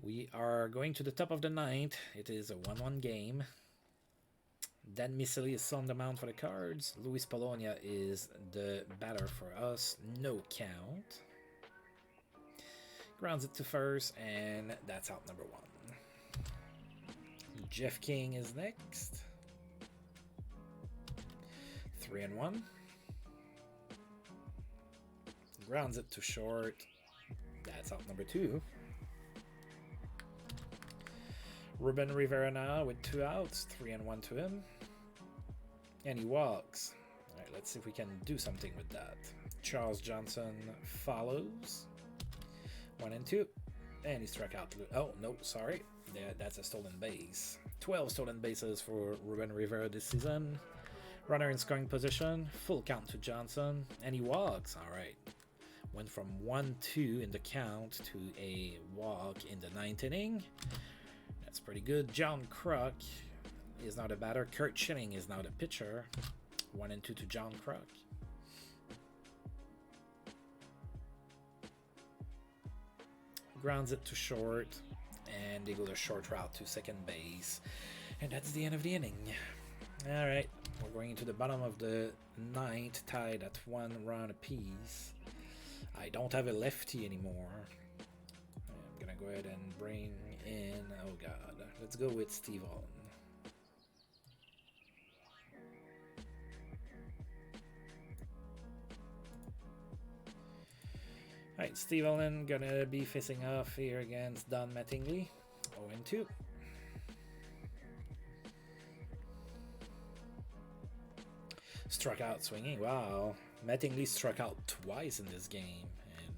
We are going to the top of the 9th. It is a 1-1 game. Dan Miceli is on the mound for the Cards. Luis Polonia is the batter for us. No count. Grounds it to first, and that's out number 1. Jeff King is next. 3-1. Grounds it to short. That's out number 2. Ruben Rivera now with 2 outs, 3-1 to him. And he walks. Alright, let's see if we can do something with that. Charles Johnson follows. 1-2. And he struck out. Oh, no, sorry. Yeah, that's a stolen base. 12 stolen bases for Ruben Rivera this season. Runner in scoring position. Full count to Johnson. And he walks. Alright. Went from 1-2 in the count to a walk in the 9th inning. That's pretty good. John Kruk is now the batter. Kurt Schilling is now the pitcher. 1-2 to John Kruk. Grounds it to short, and they go the short route to second base. And that's the end of the inning. Alright, we're going into the bottom of the 9th, tied at 1 run apiece. I don't have a lefty anymore. I'm gonna go ahead and bring in, oh god, let's go with Steve Allen. Alright, Steve Allen gonna be facing off here against Don Mattingly. 0-2. Struck out swinging. Wow. Mattingly struck out twice in this game.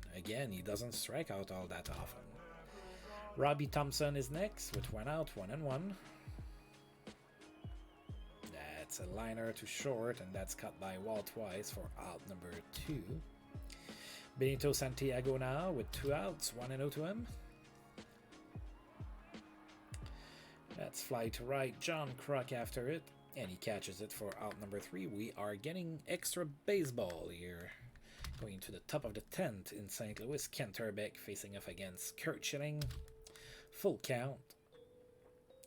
And again, he doesn't strike out all that often. Robbie Thompson is next with 1 out, 1-1. That's a liner to short, and that's cut by Walt Weiss for out number 2. Benito Santiago now with 2 outs, 1-0 to him. That's fly to right, John Kruk after it, and he catches it for out number 3. We are getting extra baseball here. Going to the top of the 10th in St. Louis, Kent Herbeck facing off against Kurt Schilling. Full count.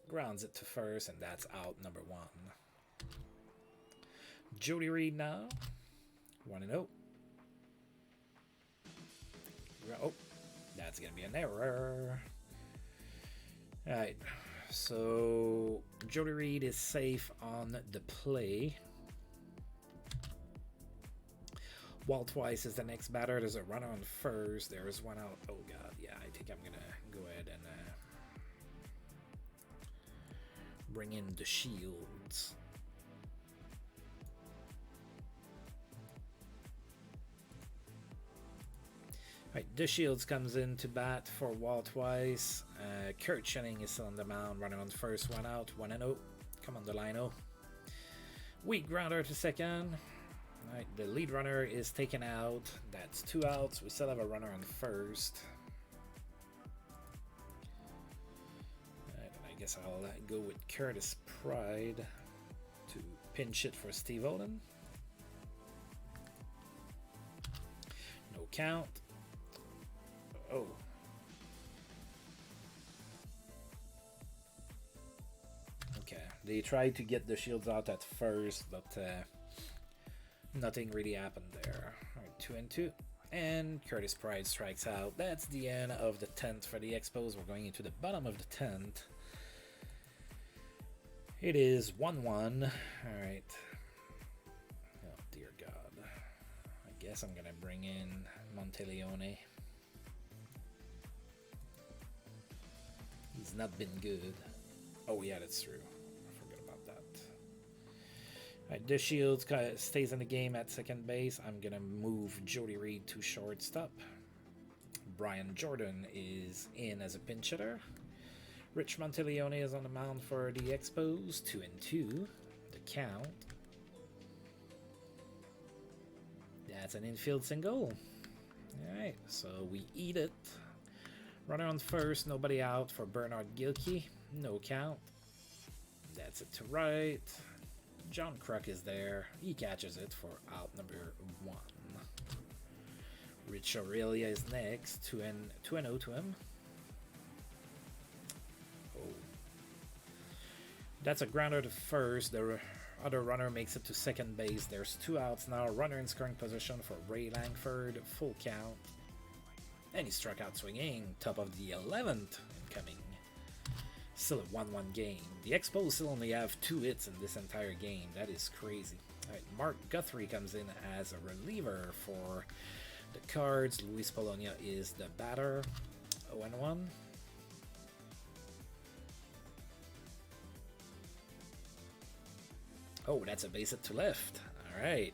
Grounds it to first, and that's out number 1. Jodie Reed now, 1-0. Oh, that's going to be an error. Alright, so Jodie Reed is safe on the play. Walt Weiss is the next batter. There's a runner on first. There's 1 out. Oh god, yeah, I think I'm going to go ahead and bring in the Shields. Right, the Shields comes in to bat for Walt Weiss. Kurt Schilling is still on the mound, running on first, 1 out, 1-0. Come on, Delino. Weak grounder to second. Right, the lead runner is taken out. That's 2 outs. We still have a runner on first. Right, and I guess I'll go with Curtis Pride to pinch hit for Steve Olin. No count. Oh. Okay, they tried to get the shields out at first, but nothing really happened there. All right, 2 and 2. And Curtis Pride strikes out. That's the end of the 10th for the Expos. We're going into the bottom of the 10th. It is 1-1. All right. Oh, dear God. I guess I'm going to bring in Monteleone. He's not been good. Oh, yeah, that's true. I forgot about that. Right, the Shields stays in the game at second base. I'm going to move Jodie Reed to shortstop. Brian Jordan is in as a pinch hitter. Rich Monteleone is on the mound for the Expos. 2 and 2. The count. That's an infield single. Alright, so we eat it. Runner on first, nobody out for Bernard Gilkey. No count. That's it to right. John Kruk is there. He catches it for out number 1. Rich Aurelia is next. 2 and 0 to him. Oh. That's a grounder to first. The other runner makes it to second base. There's 2 outs now. Runner in scoring position for Ray Langford. Full count. And he struck out swinging. Top of the 11th incoming. Still a 1-1 game. The Expos still only have 2 hits in this entire game. That is crazy. All right, Mark Guthrie comes in as a reliever for the Cards. Luis Polonia is the batter. 0-1. Oh, that's a base hit to left. All right.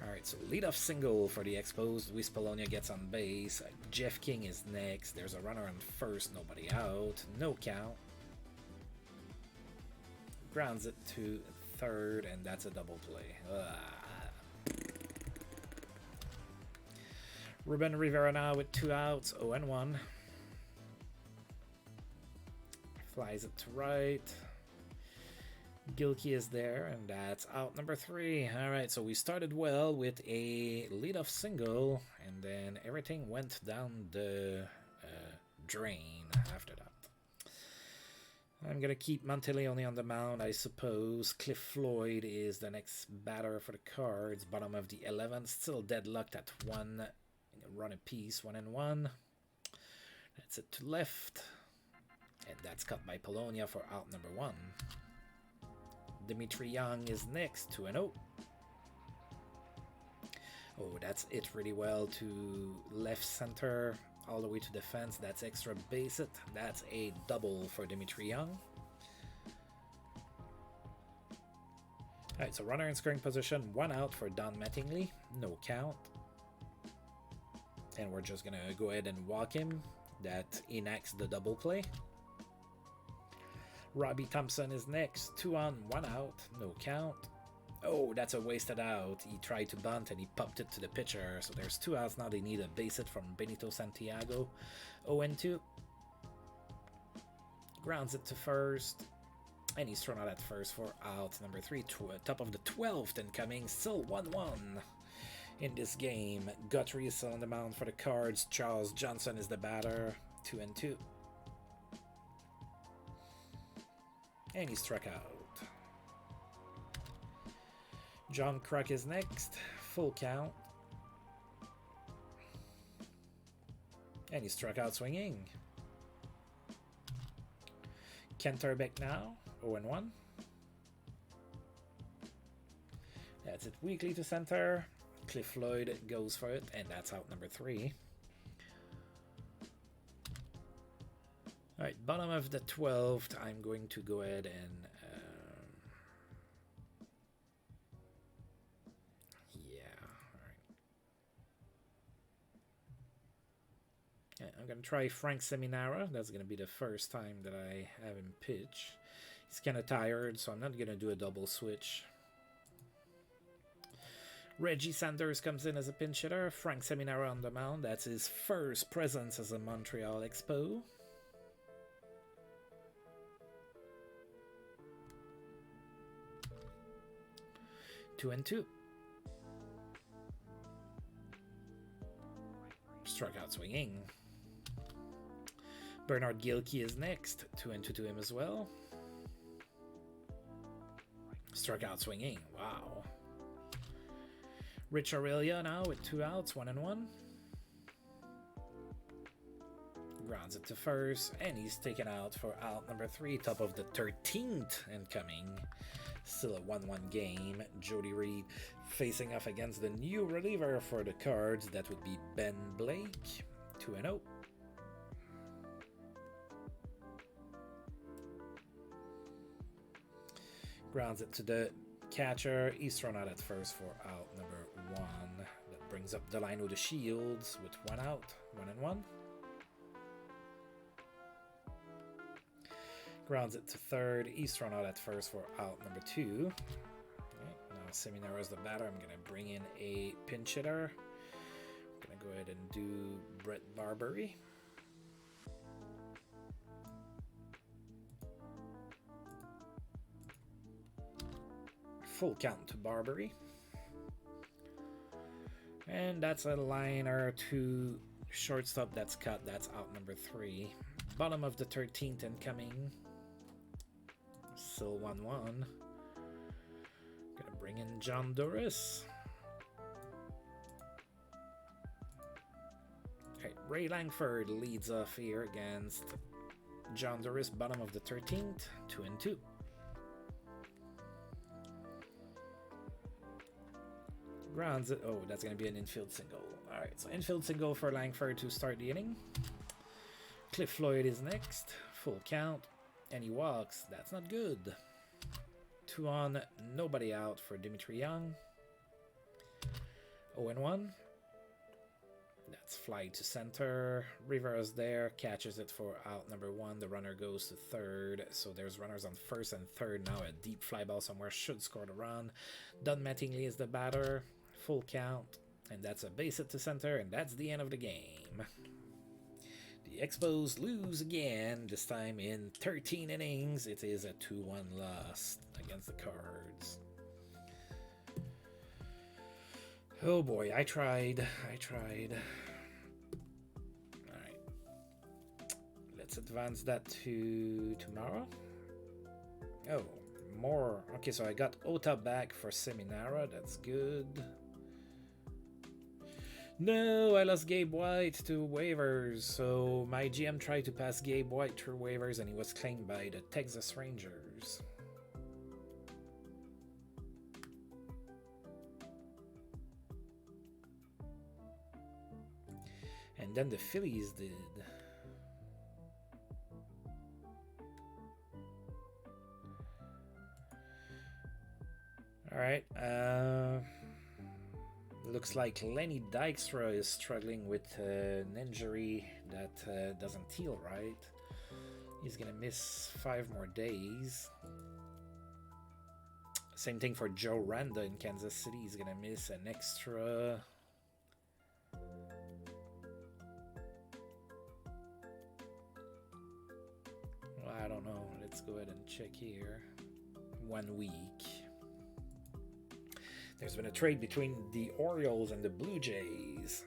Alright, so leadoff single for the Expos. Luis Polonia gets on base. Jeff King is next. There's a runner on first, nobody out. No count. Grounds it to third, and that's a double play. Ruben Rivera now with 2 outs. 0-1. Flies it to right. Gilkey is there, and that's out number 3. All right, so we started well with a leadoff single, and then everything went down the drain after that. I'm going to keep Monteleone on the mound, I suppose. Cliff Floyd is the next batter for the Cards. Bottom of the 11th, still deadlocked at 1 run apiece, 1-1. That's it to left, and that's cut by Polonia for out number 1. Dimitri Young is next, 2-0. Oh, that's it really well to left center, all the way to defense. That's extra base hit. That's a double for Dimitri Young. Alright, so runner in scoring position, 1 out for Don Mattingly. No count. And we're just gonna go ahead and walk him. That enacts the double play. Robbie Thompson is next. 2 on, 1 out. No count. Oh, that's a wasted out. He tried to bunt and he popped it to the pitcher. So there's 2 outs now. They need a base hit from Benito Santiago. 0-2. Grounds it to first. And he's thrown out at first for out number 3. Top of the 12th incoming. Still 1-1 in this game. Guthrie is still on the mound for the Cards. Charles Johnson is the batter. 2-2. And he struck out. John Kruk is next. Full count. And he struck out swinging. Kent Urbeck now. 0-1. That's it weakly to center. Cliff Floyd goes for it. And that's out number 3. Alright, bottom of the 12th, I'm going to go ahead and I'm going to try Frank Seminara. That's going to be the first time that I have him pitch. He's kind of tired, so I'm not going to do a double switch. Reggie Sanders comes in as a pinch hitter. Frank Seminara on the mound. That's his first presence as a Montreal Expo. Struck out swinging. Bernard Gilkey is next. 2-2 to him as well. Struck out swinging. Wow. Rich Aurelia now with 2 outs, 1-1. Grounds it to first, and he's taken out for out number 3, top of the 13th incoming. Still a 1-1 game. Jodie Reed facing off against the new reliever for the Cards. That would be Ben Blake. 2-0. Grounds it to the catcher. He's thrown out at first for out number 1. That brings up Delino the Shields with 1 out, 1-1. Grounds it to third. He's thrown out at first for out number 2. Okay, now Seminara is the batter. I'm going to bring in a pinch hitter. I'm going to go ahead and do Brett Barbery. Full count to Barbery. And that's a liner to shortstop. That's cut. That's out number 3. Bottom of the 13th incoming. Still 1-1. Gonna bring in John Doris. Okay, Ray Langford leads off here against John Doris, bottom of the 13th, 2-2. Grounds it. Oh, that's gonna be an infield single. All right, so infield single for Langford to start the inning. Cliff Floyd is next. Full count. And he walks. That's not good. 2 on, nobody out for Dimitri Young. 0-1. That's fly to center. Rivera's there. Catches it for out number 1. The runner goes to third. So there's runners on first and third. Now a deep fly ball somewhere should score the run. Don Mattingly is the batter. Full count. And that's a base hit to center. And that's the end of the game. The Expos lose again, this time in 13 innings. It is a 2-1 loss against the Cards. Oh boy, I tried. Alright. Let's advance that to tomorrow. Oh, more. Okay, so I got Ota back for Seminara. That's good. No, I lost Gabe White to waivers, so my GM tried to pass Gabe White through waivers and he was claimed by the Texas Rangers. And then the Phillies did. Alright, looks like Lenny Dykstra is struggling with an injury that doesn't heal right. He's gonna miss 5 more days. Same thing for Joe Randa in Kansas City. He's gonna miss an extra... Well, I don't know. Let's go ahead and check here. 1 week. There's been a trade between the Orioles and the Blue Jays.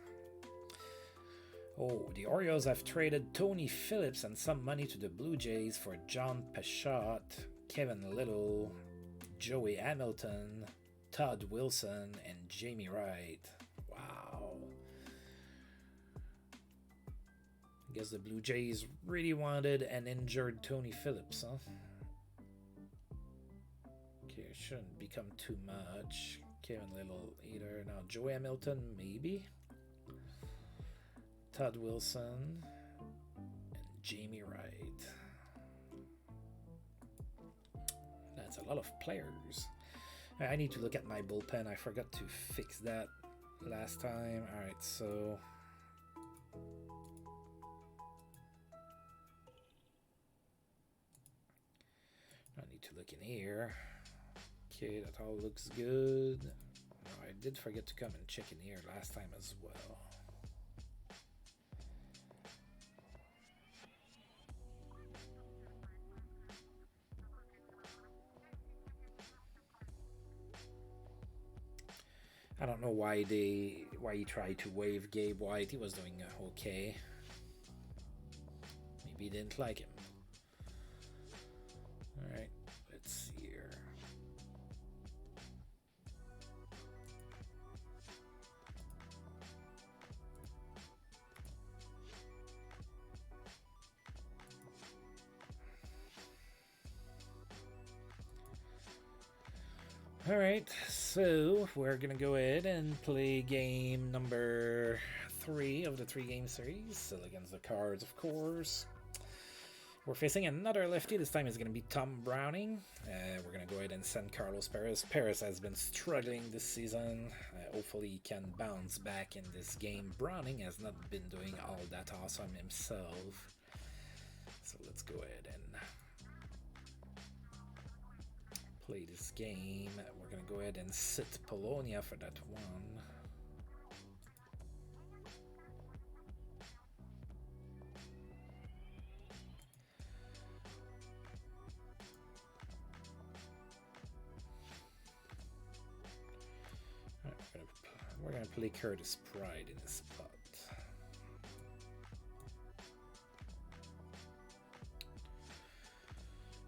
Oh, the Orioles have traded Tony Phillips and some money to the Blue Jays for John Pashot, Kevin Little, Joey Hamilton, Todd Wilson, and Jamie Wright. Wow. I guess the Blue Jays really wanted an injured Tony Phillips, huh? Okay, it shouldn't become too much. Kevin Little either. Now Joey Hamilton, maybe. Todd Wilson and Jamie Wright. That's a lot of players. I need to look at my bullpen. I forgot to fix that last time. Alright, so I need to look in here. Okay, that all looks good. No, I did forget to come and check in here last time as well. I don't know why they why he tried to wave Gabe White. He was doing okay. Maybe he didn't like him. Alright, let's see here. Alright, so we're gonna go ahead and play game number 3 of the 3-game series. Still against the Cards, of course. We're facing another lefty. This time it's gonna be Tom Browning. We're gonna go ahead and send Carlos Perez. Perez has been struggling this season. Hopefully he can bounce back in this game. Browning has not been doing all that awesome himself. So let's go ahead and play this game. We're gonna go ahead and sit Polonia for that one. We're gonna play Curtis Pride in this spot.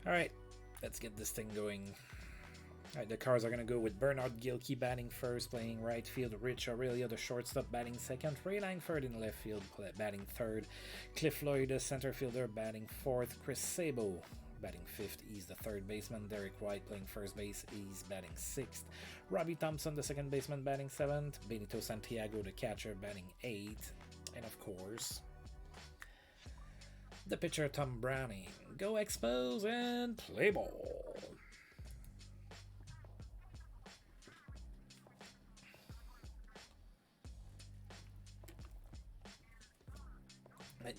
Alright, let's get this thing going. Alright, the Cards are going to go with Bernard Gilkey batting first, playing right field. Rich Aurelia, the shortstop, batting second. Ray Langford in left field, batting third. Cliff Lloyd, the center fielder, batting fourth. Chris Sabo batting fifth. He's the third baseman. Derek White playing first base. He's batting sixth. Robbie Thompson, the second baseman, batting seventh. Benito Santiago, the catcher, batting eighth. And of course, the pitcher, Tom Browning. Go Expos and play ball.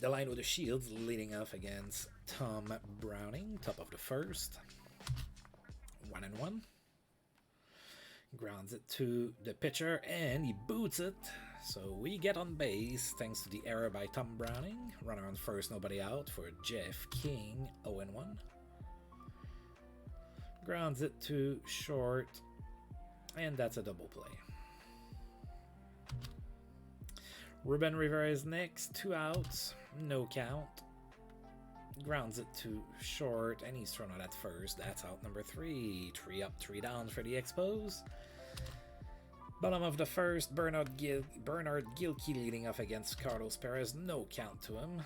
The line with the Shields leading off against Tom Browning, top of the first. 1-1. Grounds it to the pitcher and he boots it. So we get on base thanks to the error by Tom Browning. Runner on first, nobody out for Jeff King. 0-1. Grounds it to short. And that's a double play. Ruben Rivera is next, 2 outs, no count. Grounds it to short, and he's thrown out at first. That's out number 3. 3 up, 3 down for the Expos. Bottom of the first, Bernard Gilkey leading off against Carlos Perez. No count to him.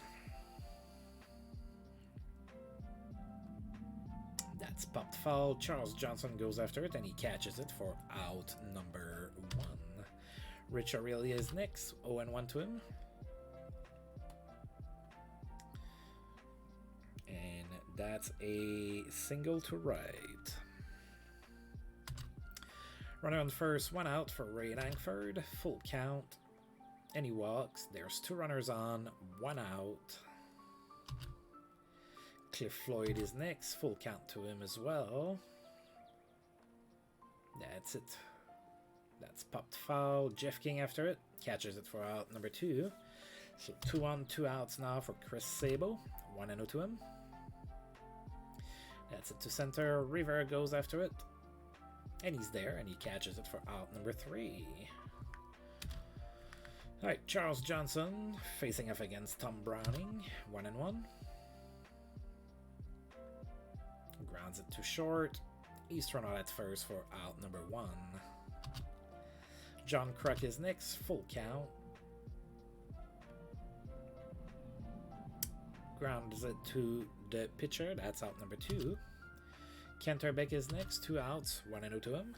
That's popped foul. Charles Johnson goes after it, and he catches it for out number 1. Rich Aurelia is next, 0-1 to him. And that's a single to right. Runner on first, 1 out for Ray Langford, full count. And he walks. There's 2 runners on, 1 out. Cliff Floyd is next, full count to him as well. That's it. That's popped foul. Jeff King after it. Catches it for out number 2. So 2 on, 2 outs now for Chris Sabo. 1-0 to him. That's it to center. Rivera goes after it. And he's there, and he catches it for out number 3. Alright, Charles Johnson facing off against Tom Browning. 1-1. Grounds it to short. He's thrown out at first for out number 1. John Kruk is next, full count. Grounds it to the pitcher, that's out number 2. Kenter Beck is next, 2 outs, 1-0 to him.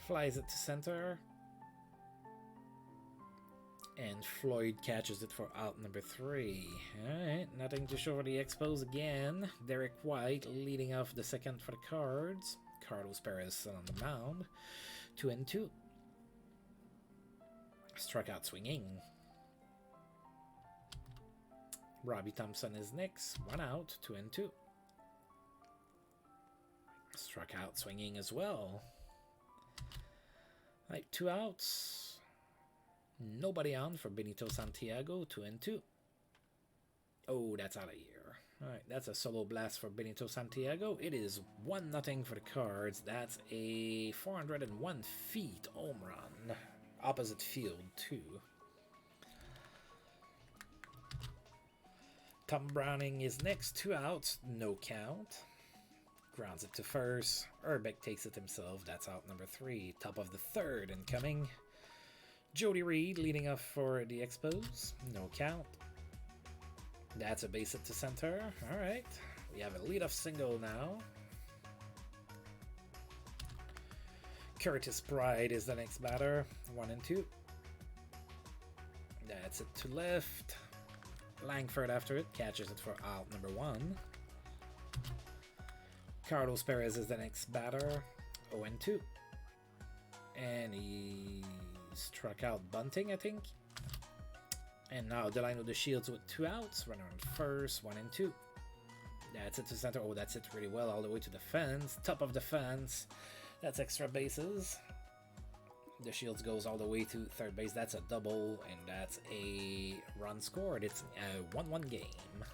Flies it to center. And Floyd catches it for out number 3. Alright, nothing to show for the Expos again. Derek White leading off the second for the Cards. Carlos Perez still on the mound. 2-2. Struck out swinging. Robbie Thompson is next. 1 out. 2-2. Struck out swinging as well. Right, 2 outs. Nobody on for Benito Santiago. 2-2. Oh, that's out of here. Alright, that's a solo blast for Benito Santiago. It is 1-0 for the Cards. That's a 401 feet home run. Opposite field, too. Tom Browning is next. 2 outs, no count. Grounds it to first. Urbeck takes it himself. That's out number 3. Top of the 3rd incoming. Jodie Reed leading off for the Expos. No count. That's a base hit to center. All right. We have a leadoff single now. Curtis Pride is the next batter. 1-2. That's it to left. Langford after it. Catches it for out number 1. Carlos Perez is the next batter. 0-2. And he struck out bunting, I think. And now Delano the Shields with 2 outs. Runner on first, 1-2. That's it to center. Oh, that's it really well all the way to the fence. Top of the fence. That's extra bases. The Shields goes all the way to third base. That's a double, and that's a run scored. It's a 1-1 game.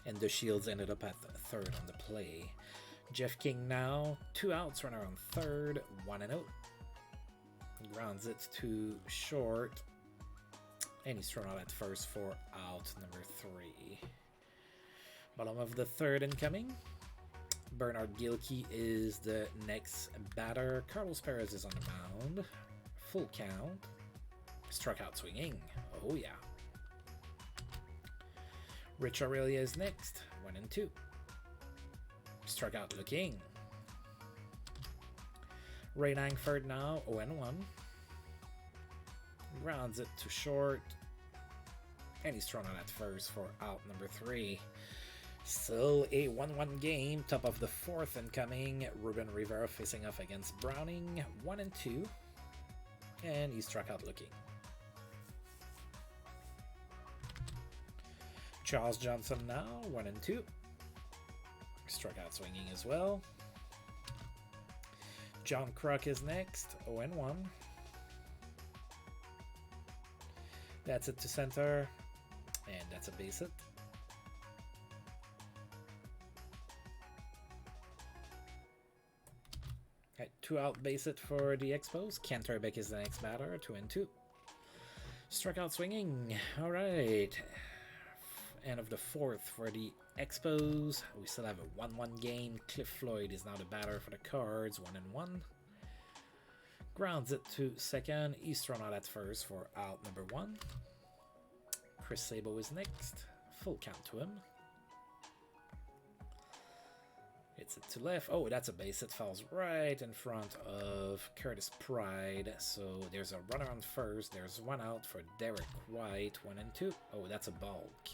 And the Shields ended up at third on the play. Jeff King now. 2 outs. Runner on third, 1-0. Grounds it to short. And he's thrown out at first for out number 3. Bottom of the 3rd incoming. Bernard Gilkey is the next batter. Carlos Perez is on the mound. Full count. Struck out swinging. Oh yeah. Rich Aurelia is next. 1-2. Struck out looking. Ray Langford now. 0-1. Grounds it to short. And he's thrown out at first for out number 3. Still a 1-1 game. Top of the 4th incoming. Ruben Rivera facing off against Browning. 1-2. And he struck out looking. Charles Johnson now. 1-2. Struck out swinging as well. John Kruk is next. 0-1. That's it to center. And that's a base hit. Right, 2 out base hit for the Expos. Kent Urbeck is the next batter. 2-2. Struck out swinging. All right. End of the 4th for the Expos. We still have a 1-1 game. Cliff Floyd is now the batter for the Cards. 1-1. Grounds it to second. He's thrown out at first for out number 1. Chris Sabo is next. Full count to him. Hits it to left. Oh, that's a base. It falls right in front of Curtis Pride. So there's a runner on first. There's 1 out for Derek White. 1-2. Oh, that's a balk.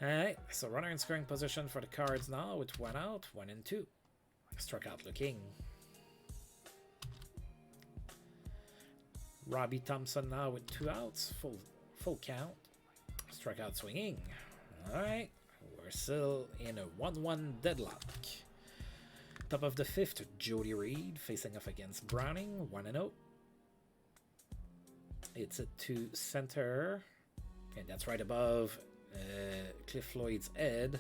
Alright, so runner in scoring position for the Cards now with 1 out. 1-2. Struck out looking. Robbie Thompson now with 2 outs, full count. Struck out swinging. All right, we're still in a 1-1 deadlock. Top of the 5th, Jodie Reed facing off against Browning. 1-0. It's it to center, and that's right above Cliff Floyd's head.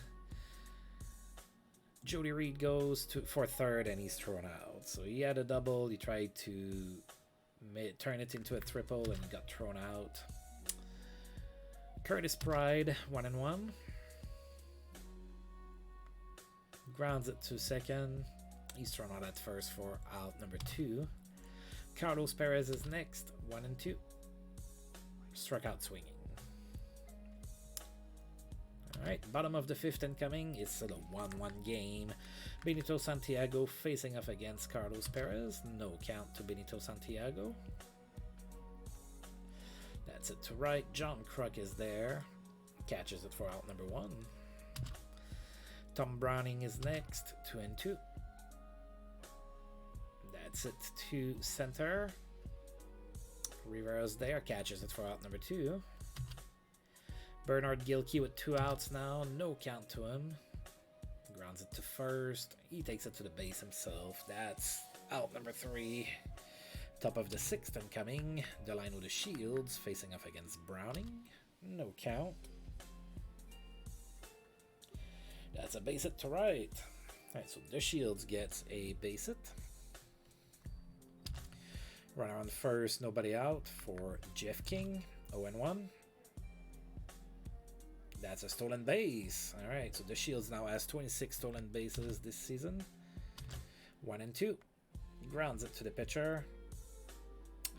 Jodie Reed goes for third, and he's thrown out. So he had a double. He tried to turn it into a triple, and he got thrown out. Curtis Pride, 1-1. Grounds it to second. He's thrown out at first for out number 2. Carlos Perez is next, 1-2. Struck out swinging. Alright, bottom of the 5th incoming. It's still a 1-1 game. Benito Santiago facing off against Carlos Perez. No count to Benito Santiago. That's it to right. John Kruk is there. Catches it for out number 1. Tom Browning is next. 2-2. That's it to center. Rivera's there. Catches it for out number 2. Bernard Gilkey with 2 outs now. No count to him. Grounds it to first. He takes it to the base himself. That's out number 3. Top of the 6th incoming. Delano the Shields facing off against Browning. No count. That's a base hit to right. Alright, so the Shields gets a base hit. Runner on first, nobody out for Jeff King, 0-1. That's a stolen base. Alright, so the Shields now has 26 stolen bases this season. 1-2. Grounds it to the pitcher.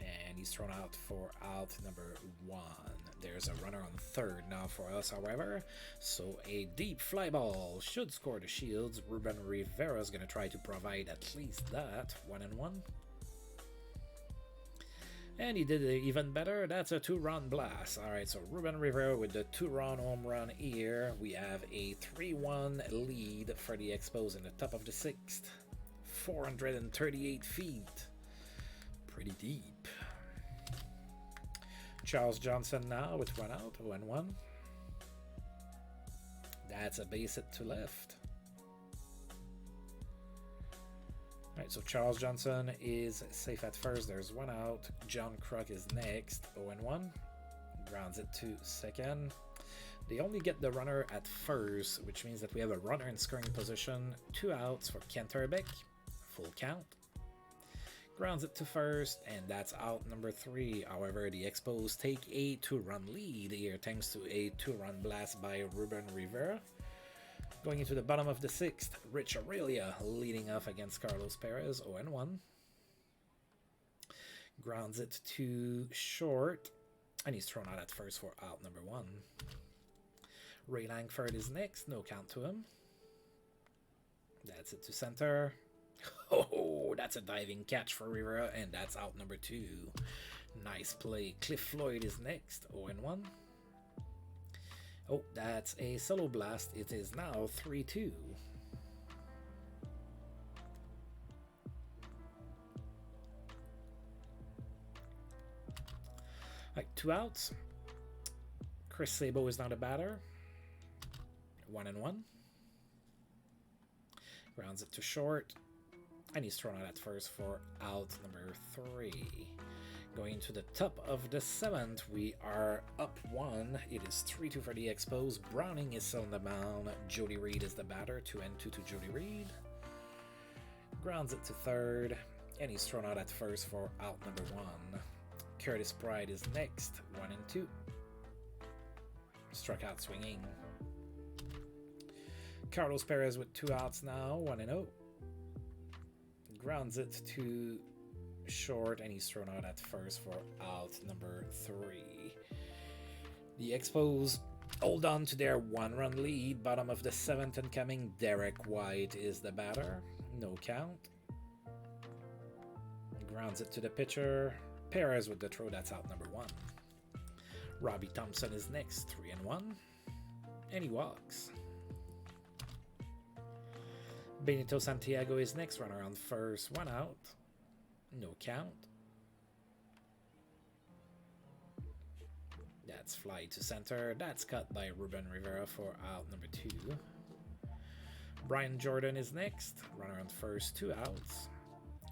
And he's thrown out for out number 1. There's a runner on third now for us, however. So a deep fly ball should score the Shields. Ruben Rivera is going to try to provide at least that. 1-1. And he did it even better. That's a 2-run blast. Alright, so Ruben Rivera with the 2-run home run here. We have a 3-1 lead for the Expos in the top of the 6th. 438 feet. Pretty deep. Charles Johnson now with 1 out, 0-1. That's a base hit to left. Alright, so Charles Johnson is safe at first. There's 1 out. John Kruk is next, 0-1. Grounds it to second. They only get the runner at first, which means that we have a runner in scoring position. 2 outs for Kenterbeck. Full count. Grounds it to first, and that's out number 3. However, the Expos take a 2-run lead here thanks to a 2-run blast by Ruben Rivera. Going into the bottom of the 6th, Rich Aurelia leading off against Carlos Perez, 0-1. Grounds it to short, and he's thrown out at first for out number 1. Ray Langford is next, no count to him. That's it to center. Oh, that's a diving catch for Rivera, and that's out number 2. Nice play. Cliff Floyd is next, 0-1. Oh, that's a solo blast. It is now 3-2. Right, 2 outs. Chris Sabo is now the batter. 1-1. Grounds it to short. And he's thrown out at first for out number 3. Going to the top of the 7th, we are up 1. It is 3-2 for the Expos. Browning is still on the mound. Jodie Reed is the batter. 2-2 to Jodie Reed. Grounds it to third. And he's thrown out at first for out number 1. Curtis Pride is next. 1-2. Struck out swinging. Carlos Perez with 2 outs now. 1-0. Grounds it to short, and he's thrown out at first for out number 3. The Expos hold on to their 1-run lead. Bottom of the 7th incoming, Derek White is the batter. No count. Grounds it to the pitcher. Perez with the throw, that's out number 1. Robbie Thompson is next, 3-1. And he walks. Benito Santiago is next, runner on first, 1 out. No count. That's fly to center. That's cut by Ruben Rivera for out number 2. Brian Jordan is next. Runner on first, 2 outs.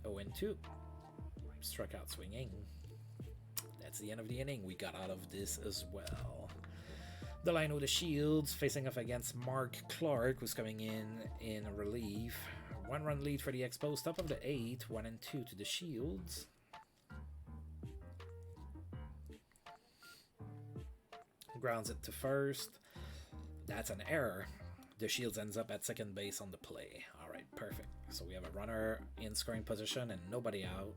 0-2. Struck out swinging. That's the end of the inning. We got out of this as well. The line with the Shields facing off against Mark Clark, who's coming in relief. 1-run lead for the Expos. Top of the 8th, 1-2 to the Shields. Grounds it to first. That's an error. The Shields ends up at second base on the play. All right, perfect. So we have a runner in scoring position and nobody out.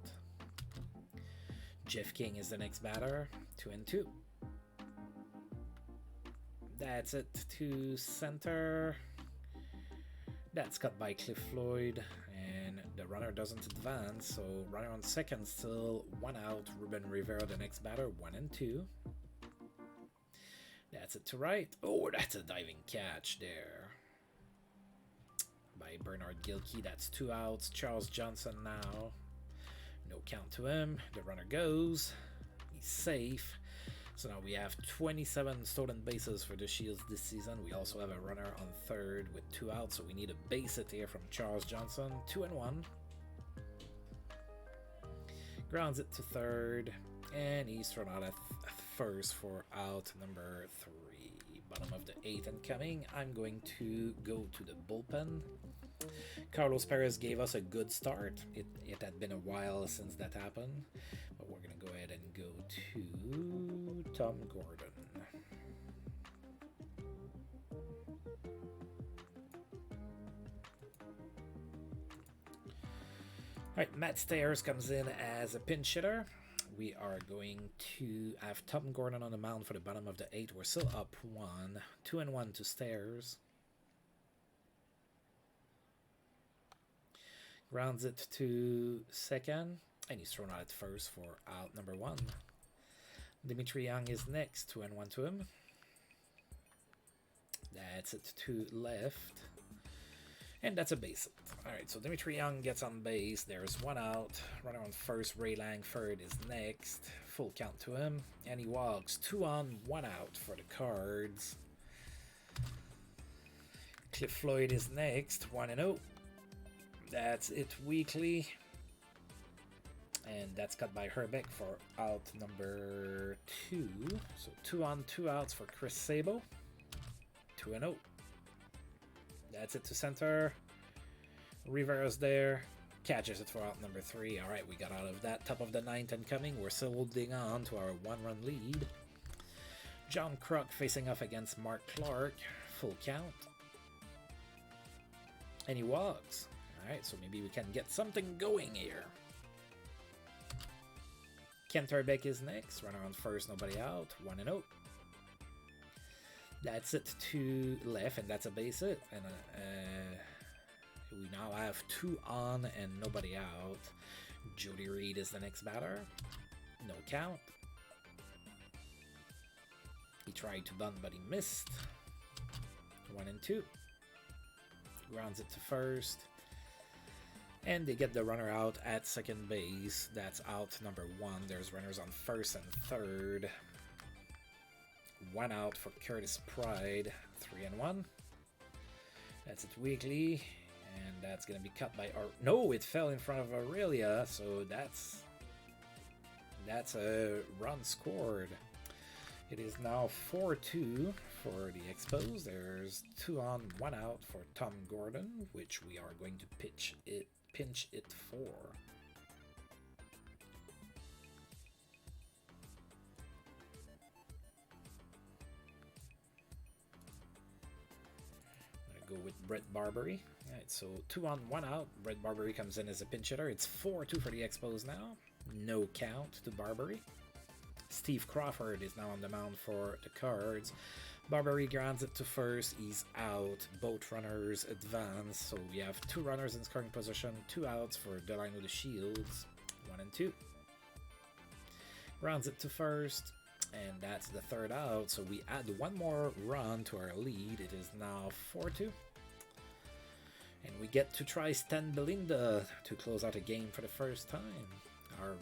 Jeff King is the next batter. 2-2. That's it to center. That's cut by Cliff Floyd, and the runner doesn't advance, so runner on second, still 1 out. Ruben Rivera, the next batter, 1-2. That's it to right. Oh, that's a diving catch there by Bernard Gilkey. That's 2 outs. Charles Johnson now. No count to him. The runner goes. He's safe. So now we have 27 stolen bases for the Shields this season. We also have a runner on third with 2 outs, so we need a base hit here from Charles Johnson. 2-1. Grounds it to third, and he's thrown out at first for out number 3. bottom of the 8th incoming. I'm going to go to the bullpen. Carlos Perez gave us a good start. It had been a while since that happened, but we're going to go ahead and go to Tom Gordon. All right, Matt Stairs comes in as a pinch hitter. We are going to have Tom Gordon on the mound for the bottom of the 8th. We're still up 1. 2-1 to Stairs. Grounds it to second, and he's thrown out at first for out number 1. Dimitri Young is next. 2-1 to him. That's it to left. And that's a base hit. Alright, so Dimitri Young gets on base. There's 1 out. Runner on first. Ray Langford is next. Full count to him. And he walks. 2 on, 1 out for the Cards. Cliff Floyd is next. 1-0. That's it weekly. And that's cut by Herbeck for out number 2. So 2 on, 2 outs for Chris Sabo. 2-0. That's it to center. Rivera's there. Catches it for out number 3. All right, we got out of that. Top of the 9th incoming. We're still holding on to our 1-run lead. John Kruk facing off against Mark Clark. Full count. And he walks. All right, so maybe we can get something going here. Kent Herbeck is next. Runner on first, nobody out. 1-0. That's it to left, and that's a base hit. And we now have 2 on and nobody out. Jodie Reed is the next batter. No count. He tried to bunt, but he missed. 1-2. Grounds it to first. And they get the runner out at second base. That's out number 1. There's runners on first and third. 1 out for Curtis Pride. 3-1. That's it weekly. And that's going to be cut by... No, it fell in front of Aurelia. So that's a run scored. It is now 4-2 for the Expos. There's 2 on, 1 out for Tom Gordon, which we are going to pinch it for. I'm going to go with Brett Barbary. All right, so 2 on, 1 out. Brett Barbary comes in as a pinch hitter. It's 4-2 for the Expos now. No count to Barbary. Steve Crawford is now on the mound for the Cards. Barbary grounds it to first. He's out. Both runners advance. So we have 2 runners in scoring position. 2 outs for Delano the Shields. 1-2. Grounds it to first. And that's the 3rd out. So we add 1 more run to our lead. It is now 4-2. And we get to try Stan Belinda to close out a game for the first time. Our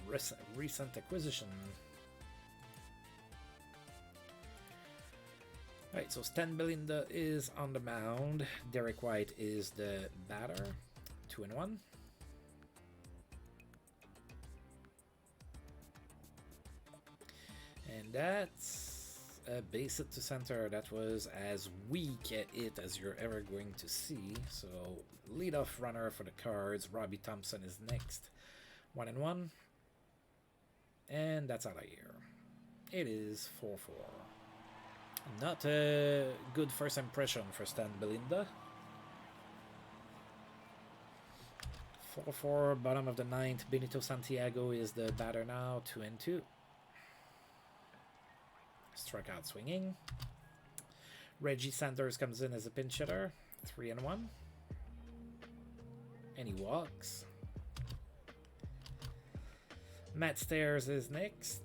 recent acquisition. Alright, so Stan Belinda is on the mound. Derek White is the batter. 2-1. And that's a base hit to center. That was as weak at it as you're ever going to see. So leadoff runner for the Cards. Robbie Thompson is next. 1-1. And that's out of here. It is 4-4. Not a good first impression for Stan Belinda. 4-4, bottom of the 9th. Benito Santiago is the batter now. 2-2. Struck out swinging. Reggie Sanders comes in as a pinch hitter. 3-1. And he walks. Matt Stairs is next.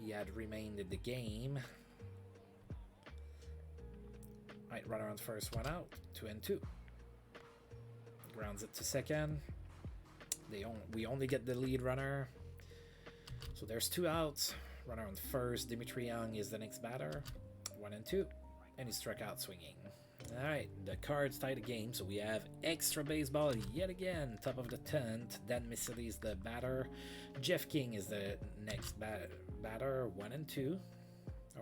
He had remained in the game. Right, runner on first, 1 out. 2-2. Grounds it to second. We only get the lead runner. So there's 2 outs. Runner on first. Dimitri Young is the next batter. 1-2. And he struck out swinging. Alright, the Cards tie the game. So we have extra baseball yet again. Top of the 10th. Dan Missili is the batter. Jeff King is the next batter. 1-2.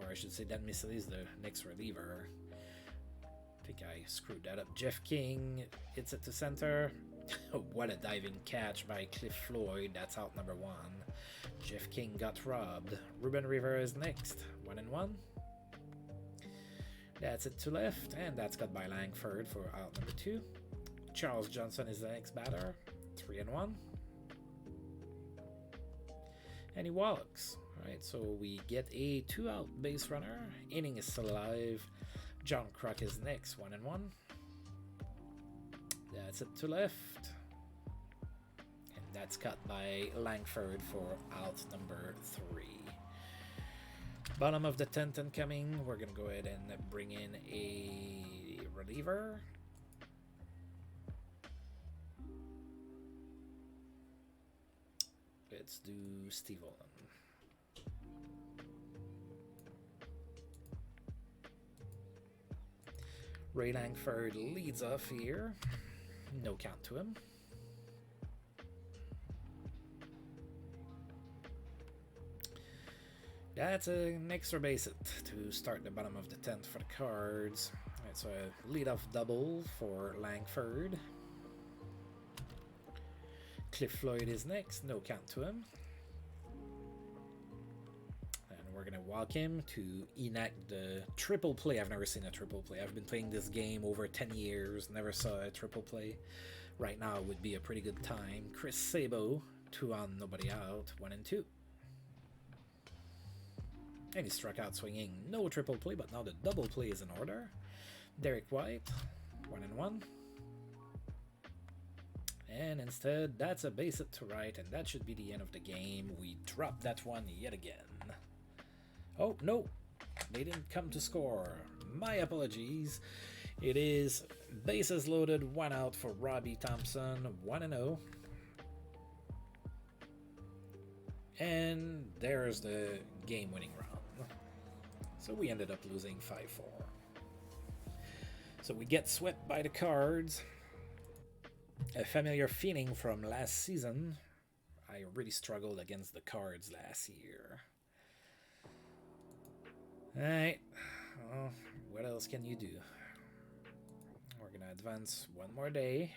Or I should say that Missile is the next reliever. I think I screwed that up. Jeff King hits it to center. What a diving catch by Cliff Floyd. That's out number 1. Jeff King got robbed. Ruben Rivera is next. 1-1. That's it to left, and that's cut by Langford for out number 2. Charles Johnson is the next batter. 3-1. And he walks. Alright, so we get a 2-out base runner. Inning is still alive. John Kruk is next. 1-1. That's it to left. And that's cut by Langford for out number 3. Bottom of the 10th incoming. We're going to go ahead and bring in a reliever. Let's do Steve Olin. Ray Langford leads off here. No count to him. That's an extra base hit to start the bottom of the 10th for the Cards. Alright, so a leadoff double for Langford. Cliff Floyd is next. No count to him. And we're going to walk him to enact the triple play. I've never seen a triple play. I've been playing this game over 10 years. Never saw a triple play. Right now would be a pretty good time. Chris Sabo, 2 on, nobody out. 1-2. And he struck out swinging. No triple play, but now the double play is in order. Derek White, 1-1. And instead, that's a base hit to right, and that should be the end of the game. We dropped that one yet again. Oh, no. They didn't come to score. My apologies. It is bases loaded, 1 out for Robbie Thompson, 1-0. And there's the game-winning round. So we ended up losing 5-4. So we get swept by the Cards. A familiar feeling from last season. I really struggled against the Cards last year. Alright. Well, what else can you do? We're going to advance one more day.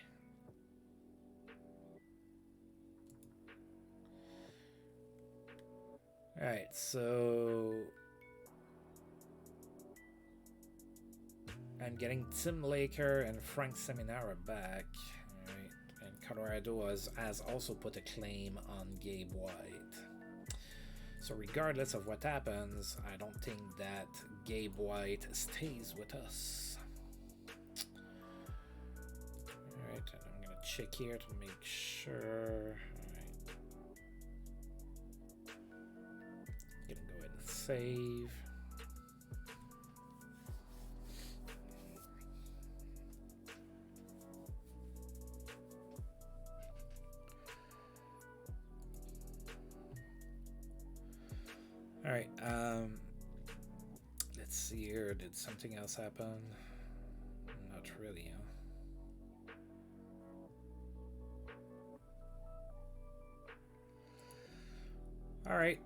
Alright, so I'm getting Tim Laker and Frank Seminara back. Alright, and Colorado has also put a claim on Gabe White. So regardless of what happens, I don't think that Gabe White stays with us. Alright, and I'm going to check here to make sure. Alright. Gonna go ahead and save. All right, let's see here. Did something else happen? Not really, huh? All right,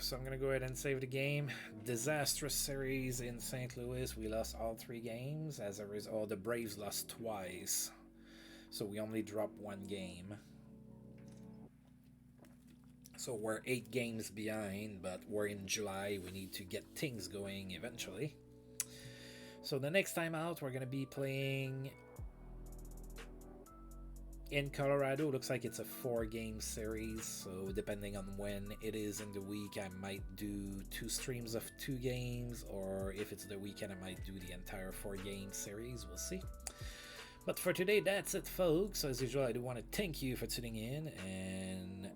so I'm gonna go ahead and save the game. Disastrous series in St. Louis. We lost all 3 games. As a result, the Braves lost twice, so we only dropped 1 game. So we're 8 games behind, but we're in July. We need to get things going eventually. So the next time out, we're going to be playing in Colorado. Looks like it's a 4-game series. So depending on when it is in the week, I might do 2 streams of 2 games. Or if it's the weekend, I might do the entire 4-game series. We'll see. But for today, that's it, folks. As usual, I do want to thank you for tuning in, and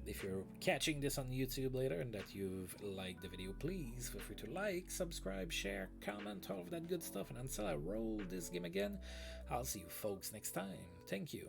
if you're catching this on YouTube later and that you've liked the video, please feel free to like, subscribe, share, comment, all of that good stuff. And until I roll this game again, I'll see you folks next time. Thank you.